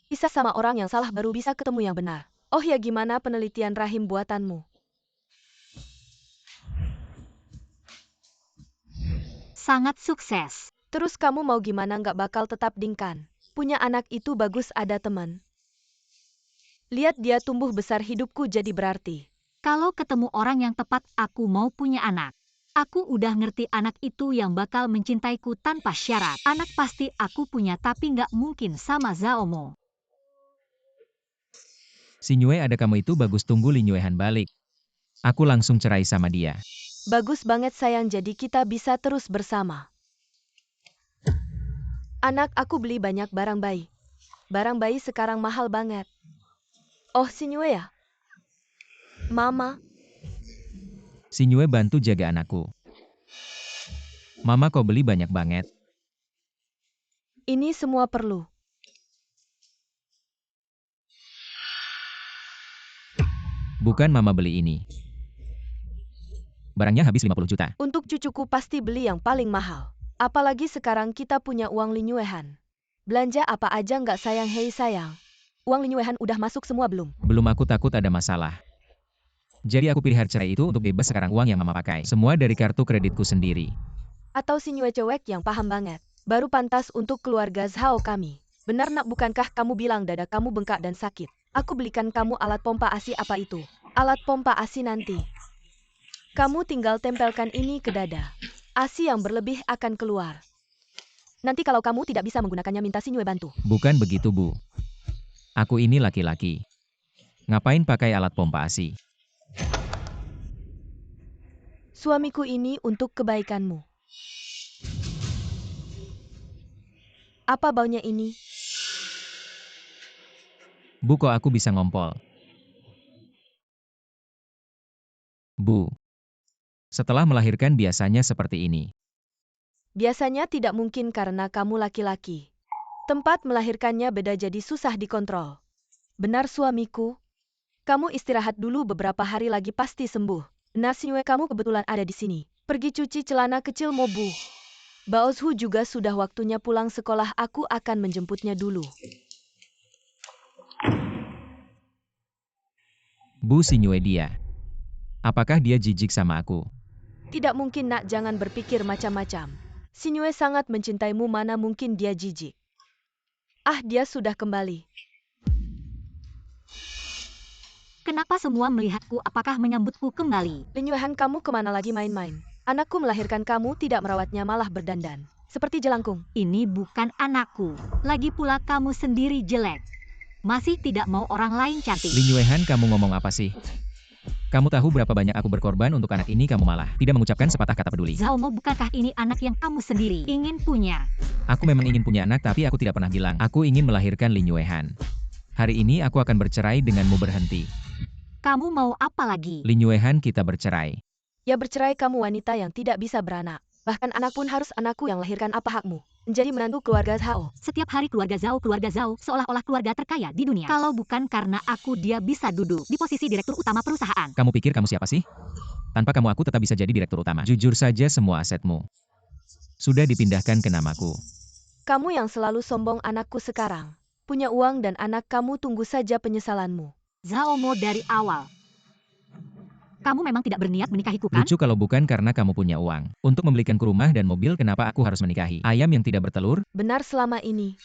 Pisah sama orang yang salah baru bisa ketemu yang benar. Oh ya, gimana penelitian rahim buatanmu? Sangat sukses. Terus kamu mau gimana, nggak bakal tetap ding kan? Punya anak itu bagus ada teman. Lihat dia tumbuh besar, hidupku jadi berarti. Kalau ketemu orang yang tepat, aku mau punya anak. Aku udah ngerti anak itu yang bakal mencintaiku tanpa syarat. Anak pasti aku punya, tapi nggak mungkin sama Zaomo. Si Nyue, ada kamu itu bagus, tunggu Lin Yuehan balik. Aku langsung cerai sama dia. Bagus banget sayang, jadi kita bisa terus bersama. Anak, aku beli banyak barang bayi. Barang bayi sekarang mahal banget. Oh, si Nyue ya? Mama. Si Nyue bantu jaga anakku. Mama, kau beli banyak banget. Ini semua perlu. Bukan mama beli ini. Barangnya habis 50 juta. Untuk cucuku pasti beli yang paling mahal. Apalagi sekarang kita punya uang Lin Yuehan. Belanja apa aja nggak sayang? Hei sayang. Uang Lin Yuehan udah masuk semua belum? Belum, aku takut ada masalah. Jadi aku pilih hari cerai itu untuk bebas. Sekarang uang yang mama pakai semua dari kartu kreditku sendiri. Atau si Nyue cewek yang paham banget. Baru pantas untuk keluarga Zhao kami. Benar nak, bukankah kamu bilang dada kamu bengkak dan sakit? Aku belikan kamu alat pompa ASI. Apa itu? Alat pompa ASI nanti. Kamu tinggal tempelkan ini ke dada. ASI yang berlebih akan keluar. Nanti kalau kamu tidak bisa menggunakannya, minta si Nyue bantu. Bukan begitu, Bu. Aku ini laki-laki. Ngapain pakai alat pompa ASI? Suamiku ini untuk kebaikanmu. Apa baunya ini? Bu, kok aku bisa ngompol? Bu. Setelah melahirkan biasanya seperti ini. Biasanya tidak mungkin karena kamu laki-laki. Tempat melahirkannya beda, jadi susah dikontrol. Benar suamiku? Kamu istirahat dulu beberapa hari lagi pasti sembuh. Benar si Nyue, kamu kebetulan ada di sini. Pergi cuci celana kecil Mobu. Baozhu juga sudah waktunya pulang sekolah, aku akan menjemputnya dulu. Bu, si Nyue dia. Apakah dia jijik sama aku? Tidak mungkin nak, jangan berpikir macam-macam. Si Nyue sangat mencintaimu, mana mungkin dia jijik. Ah, dia sudah kembali. Kenapa semua melihatku? Apakah menyambutku kembali? Lin Yuehan, kamu kemana lagi main-main? Anakku melahirkan, kamu tidak merawatnya, malah berdandan. Seperti jelangkung. Ini bukan anakku. Lagi pula kamu sendiri jelek. Masih tidak mau orang lain cantik. Lin Yuehan, kamu ngomong apa sih? Kamu tahu berapa banyak aku berkorban untuk anak ini, kamu malah tidak mengucapkan sepatah kata peduli. Zhaomo, bukankah ini anak yang kamu sendiri ingin punya? Aku memang ingin punya anak, tapi aku tidak pernah bilang aku ingin melahirkan Lin Yuehan. Hari ini aku akan bercerai denganmu, berhenti. Kamu mau apa lagi? Lin Yuehan, kita bercerai. Ya bercerai kamu wanita yang tidak bisa beranak. Bahkan anak pun harus anakku yang lahirkan. Apa hakmu menjadi menantu keluarga Zhao? Setiap hari keluarga Zhao seolah-olah keluarga terkaya di dunia. Kalau bukan karena aku, dia bisa duduk di posisi direktur utama perusahaan. Kamu pikir kamu siapa sih? Tanpa kamu aku tetap bisa jadi direktur utama. Jujur saja, semua asetmu sudah dipindahkan ke namaku. Kamu yang selalu sombong, anakku sekarang punya uang dan anak kamu, tunggu saja penyesalanmu. Zhaomo, dari awal kamu memang tidak berniat menikahiku, kan? Lucu kalau bukan karena kamu punya uang untuk membelikanku rumah dan mobil, kenapa aku harus menikahi ayam yang tidak bertelur? Benar, selama ini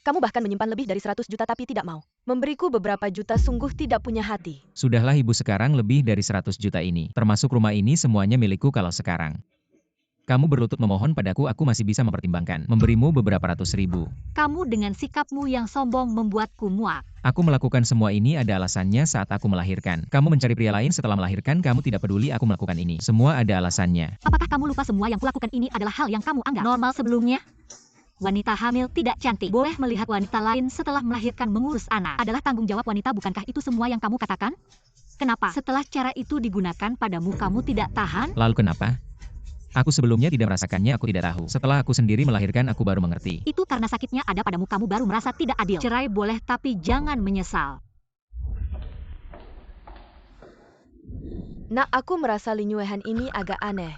kamu bahkan menyimpan lebih dari 100 juta tapi tidak mau memberiku beberapa juta, sungguh tidak punya hati. Sudahlah ibu, sekarang lebih dari 100 juta ini, termasuk rumah ini, semuanya milikku. Kalau sekarang kamu berlutut memohon padaku, aku masih bisa mempertimbangkan memberimu beberapa ratus ribu. Kamu dengan sikapmu yang sombong membuatku muak. Aku melakukan semua ini ada alasannya. Saat aku melahirkan, kamu mencari pria lain. Setelah melahirkan, kamu tidak peduli aku melakukan ini. Semua ada alasannya. Apakah kamu lupa semua yang kulakukan ini adalah hal yang kamu anggap normal sebelumnya? Wanita hamil tidak cantik, boleh melihat wanita lain setelah melahirkan, mengurus anak adalah tanggung jawab wanita. Bukankah itu semua yang kamu katakan? Kenapa setelah cara itu digunakan padamu kamu tidak tahan? Lalu kenapa? Aku sebelumnya tidak merasakannya, aku tidak tahu. Setelah aku sendiri melahirkan, aku baru mengerti. Itu karena sakitnya ada padamu, kamu baru merasa tidak adil. Cerai boleh, tapi jangan menyesal. Nah, aku merasa Lin Yuehan ini agak aneh.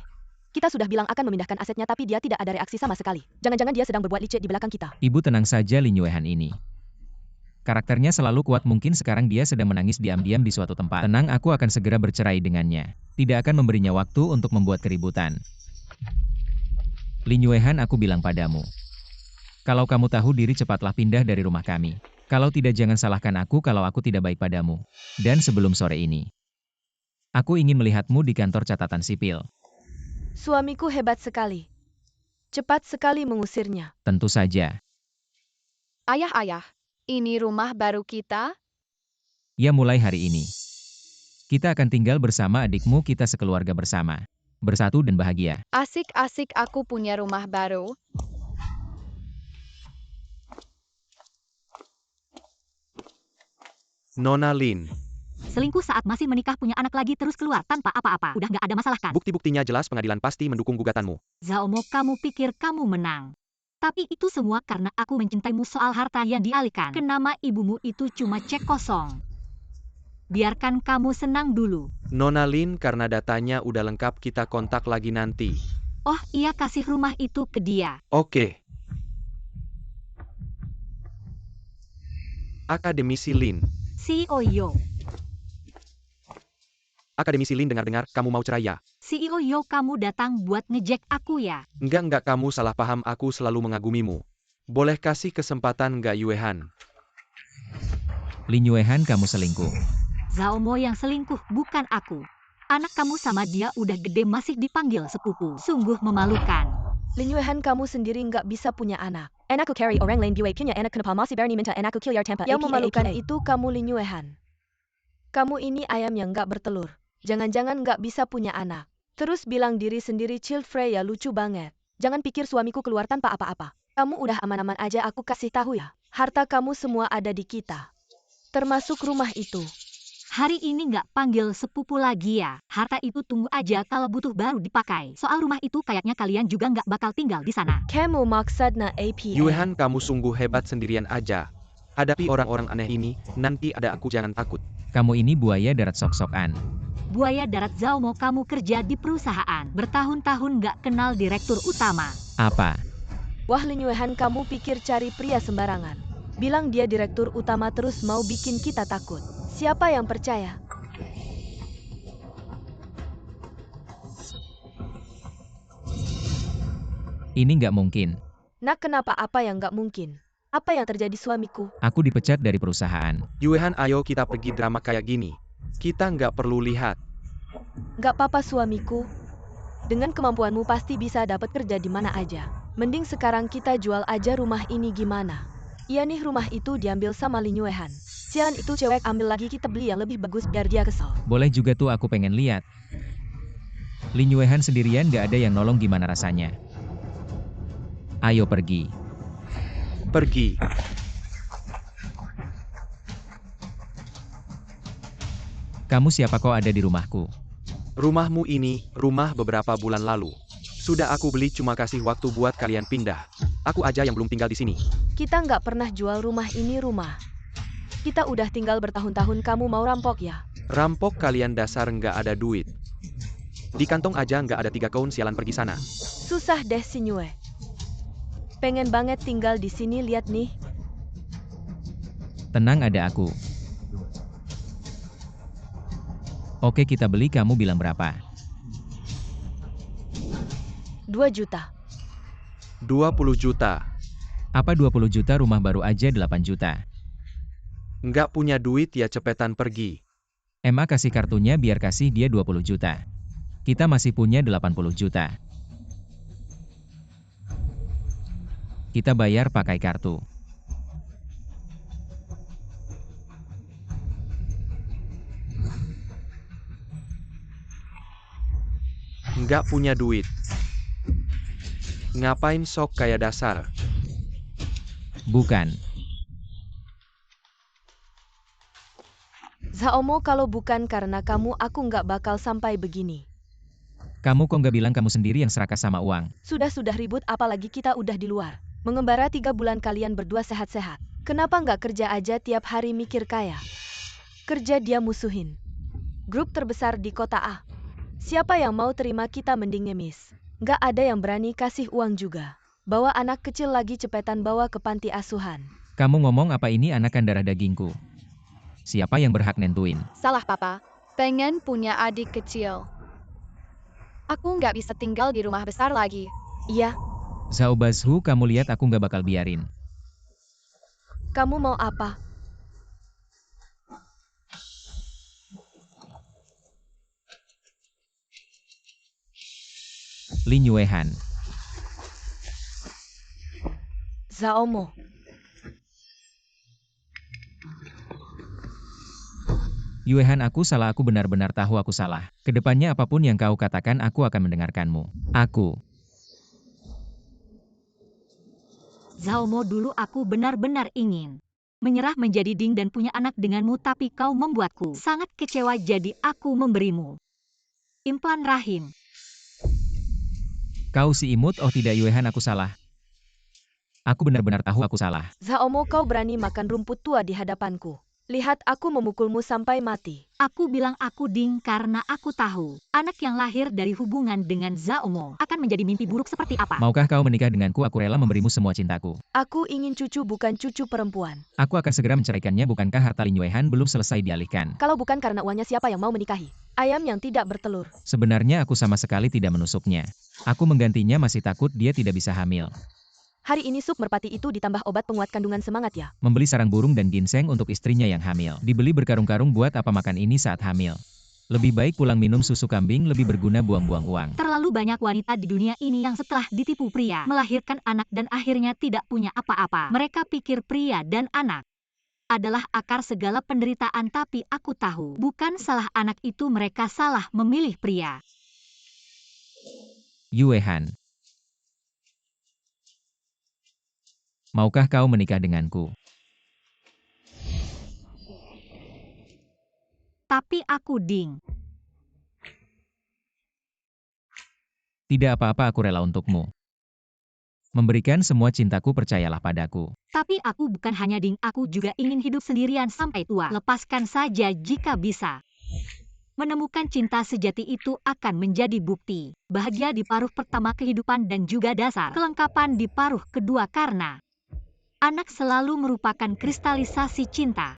Kita sudah bilang akan memindahkan asetnya, tapi dia tidak ada reaksi sama sekali. Jangan-jangan dia sedang berbuat licik di belakang kita. Ibu tenang saja, Lin Yuehan ini karakternya selalu kuat. Mungkin sekarang dia sedang menangis diam-diam di suatu tempat. Tenang, aku akan segera bercerai dengannya. Tidak akan memberinya waktu untuk membuat keributan. Lin Yuehan, aku bilang padamu, kalau kamu tahu diri, cepatlah pindah dari rumah kami. Kalau tidak, jangan salahkan aku kalau aku tidak baik padamu. Dan sebelum sore ini, aku ingin melihatmu di kantor catatan sipil. Suamiku hebat sekali. Cepat sekali mengusirnya. Tentu saja. Ayah, ini rumah baru kita? Ya, mulai hari ini kita akan tinggal bersama adikmu, kita sekeluarga bersama, bersatu dan bahagia. Asik-asik, aku punya rumah baru. Nona Lin, Selingkuh saat masih menikah, punya anak lagi, terus keluar tanpa apa-apa. Udah nggak ada masalah, kan? bukti-buktinya jelas, pengadilan pasti mendukung gugatanmu. Zhaomo, kamu pikir kamu menang. Tapi itu semua karena aku mencintaimu. Soal harta yang dialihkan ke nama ibumu itu cuma cek kosong. Biarkan kamu senang dulu. Nona Lin, karena datanya udah lengkap, kita kontak lagi nanti. Oh iya, kasih rumah itu ke dia. Oke. Akademisi Lin. CEO Yo. Akademisi Lin, dengar-dengar, kamu mau cerai ya? CEO Yo, kamu datang buat ngejek aku ya? Enggak, kamu salah paham, aku selalu mengagumimu. Boleh kasih kesempatan nggak, Yuehan? Lin Yuehan, kamu selingkuh. Zhaomo yang selingkuh, bukan aku. Anak kamu sama dia udah gede masih dipanggil sepupu. Sungguh memalukan. Lin Yuehan, kamu sendiri nggak bisa punya anak. Enakku carry orang lain buat punya anak, kenapa masih berani minta enakku kill tanpa yang memalukan itu kamu, Lin Yuehan. Kamu ini ayam yang nggak bertelur. Jangan-jangan nggak bisa punya anak. Terus bilang diri sendiri chill free ya, lucu banget. Jangan pikir suamiku keluar tanpa apa-apa. Kamu udah aman-aman aja, aku kasih tahu ya. Harta kamu semua ada di kita. Termasuk rumah itu. Hari ini nggak panggil sepupu lagi ya? Harta itu tunggu aja, kalau butuh baru dipakai. Soal rumah itu kayaknya kalian juga nggak bakal tinggal di sana. Kamu maksudnya APA. Yuehan, kamu sungguh hebat, sendirian aja. Hadapi orang-orang aneh ini, nanti ada aku, jangan takut. Kamu ini buaya darat sok-sokan. Buaya darat. Zhaomo, kamu kerja di perusahaan. Bertahun-tahun nggak kenal direktur utama. Apa? Wah, Lin Yuehan, kamu pikir cari pria sembarangan. Bilang dia direktur utama terus mau bikin kita takut. Siapa yang percaya? Ini nggak mungkin. Nah, kenapa? Apa yang nggak mungkin? Apa yang terjadi, suamiku? Aku dipecat dari perusahaan. Yuehan, ayo kita pergi, drama kayak gini kita nggak perlu lihat. Nggak apa-apa, suamiku. Dengan kemampuanmu pasti bisa dapat kerja di mana aja. Mending sekarang kita jual aja rumah ini, gimana? Iya nih, rumah itu diambil sama Lin Yuehan. Sialan itu cewek, ambil lagi, kita beli yang lebih bagus biar dia kesel. Boleh juga tuh, aku pengen lihat. Lin Yuehan sendirian gak ada yang nolong, gimana rasanya? Ayo pergi. Pergi. Kamu siapa kok ada di rumahku? Rumahmu ini, rumah beberapa bulan lalu. Sudah aku beli, cuma kasih waktu buat kalian pindah. Aku aja yang belum tinggal di sini. Kita nggak pernah jual rumah ini rumah. Kita udah tinggal bertahun-tahun, kamu mau rampok ya? Rampok kalian dasar nggak ada duit. Di kantong aja nggak ada 3 koun, sialan pergi sana. Susah deh si Nyue. Pengen banget tinggal di sini, lihat nih. Tenang, ada aku. Oke, kita beli, kamu bilang berapa? 2 juta. 20 juta. Apa 20 juta, rumah baru aja 8 juta. Nggak punya duit ya cepetan pergi. Emma kasih kartunya, biar kasih dia 20 juta. Kita masih punya 80 juta. Kita bayar pakai kartu. Nggak punya duit. Ngapain sok kayak dasar? Bukan. Zaomo, kalau bukan karena kamu, aku nggak bakal sampai begini. Kamu kok nggak bilang kamu sendiri yang serakah sama uang? Sudah ribut, apalagi kita udah di luar. Mengembara 3 bulan, kalian berdua sehat-sehat. Kenapa nggak kerja aja tiap hari mikir kaya? Kerja dia musuhin. Grup terbesar di kota A. Siapa yang mau terima, kita mending ngemis. Nggak ada yang berani kasih uang juga. Bawa anak kecil lagi, cepetan bawa ke panti asuhan. Kamu ngomong apa, ini anakan darah dagingku? Siapa yang berhak nentuin? Salah papa. Pengen punya adik kecil. Aku nggak bisa tinggal di rumah besar lagi. Iya, Zhao Bazhu, kamu lihat aku nggak bakal biarin. kamu mau apa? Lin Yuehan. Zaomo. Yuehan, aku salah, aku benar-benar tahu aku salah. Kedepannya apapun yang kau katakan, aku akan mendengarkanmu. Aku. Zaomo, dulu aku benar-benar ingin menyerah menjadi Ding dan punya anak denganmu, tapi kau membuatku sangat kecewa, jadi aku memberimu implan rahim. Kau si imut, oh tidak Yuehan, aku salah. Aku benar-benar tahu aku salah. Zaomo, kau berani makan rumput tua di hadapanku. Lihat, aku memukulmu sampai mati. Aku bilang aku Ding karena aku tahu anak yang lahir dari hubungan dengan Zaomo akan menjadi mimpi buruk seperti apa. Maukah kau menikah denganku? Aku rela memberimu semua cintaku. Aku ingin cucu, bukan cucu perempuan. Aku akan segera menceraikannya. Bukankah harta Lin Yuehan belum selesai dialihkan? Kalau bukan karena uangnya, siapa yang mau menikahi? Ayam yang tidak bertelur. Sebenarnya aku sama sekali tidak menusuknya. Aku menggantinya, masih takut dia tidak bisa hamil. Hari ini sup merpati itu ditambah obat penguat kandungan semangat ya. Membeli sarang burung dan ginseng untuk istrinya yang hamil. Dibeli berkarung-karung, buat apa makan ini saat hamil? Lebih baik pulang minum susu kambing, lebih berguna buang-buang uang. Terlalu banyak wanita di dunia ini yang setelah ditipu pria melahirkan anak dan akhirnya tidak punya apa-apa. Mereka pikir pria dan anak adalah akar segala penderitaan, tapi aku tahu bukan salah anak itu, mereka salah memilih pria. Yuehan. Maukah kau menikah denganku? Tapi aku Ding. Tidak apa-apa, aku rela untukmu. Memberikan semua cintaku, percayalah padaku. Tapi aku bukan hanya Ding, aku juga ingin hidup sendirian sampai tua. Lepaskan saja jika bisa. Menemukan cinta sejati itu akan menjadi bukti bahagia di paruh pertama kehidupan dan juga dasar kelengkapan di paruh kedua, karena anak selalu merupakan kristalisasi cinta.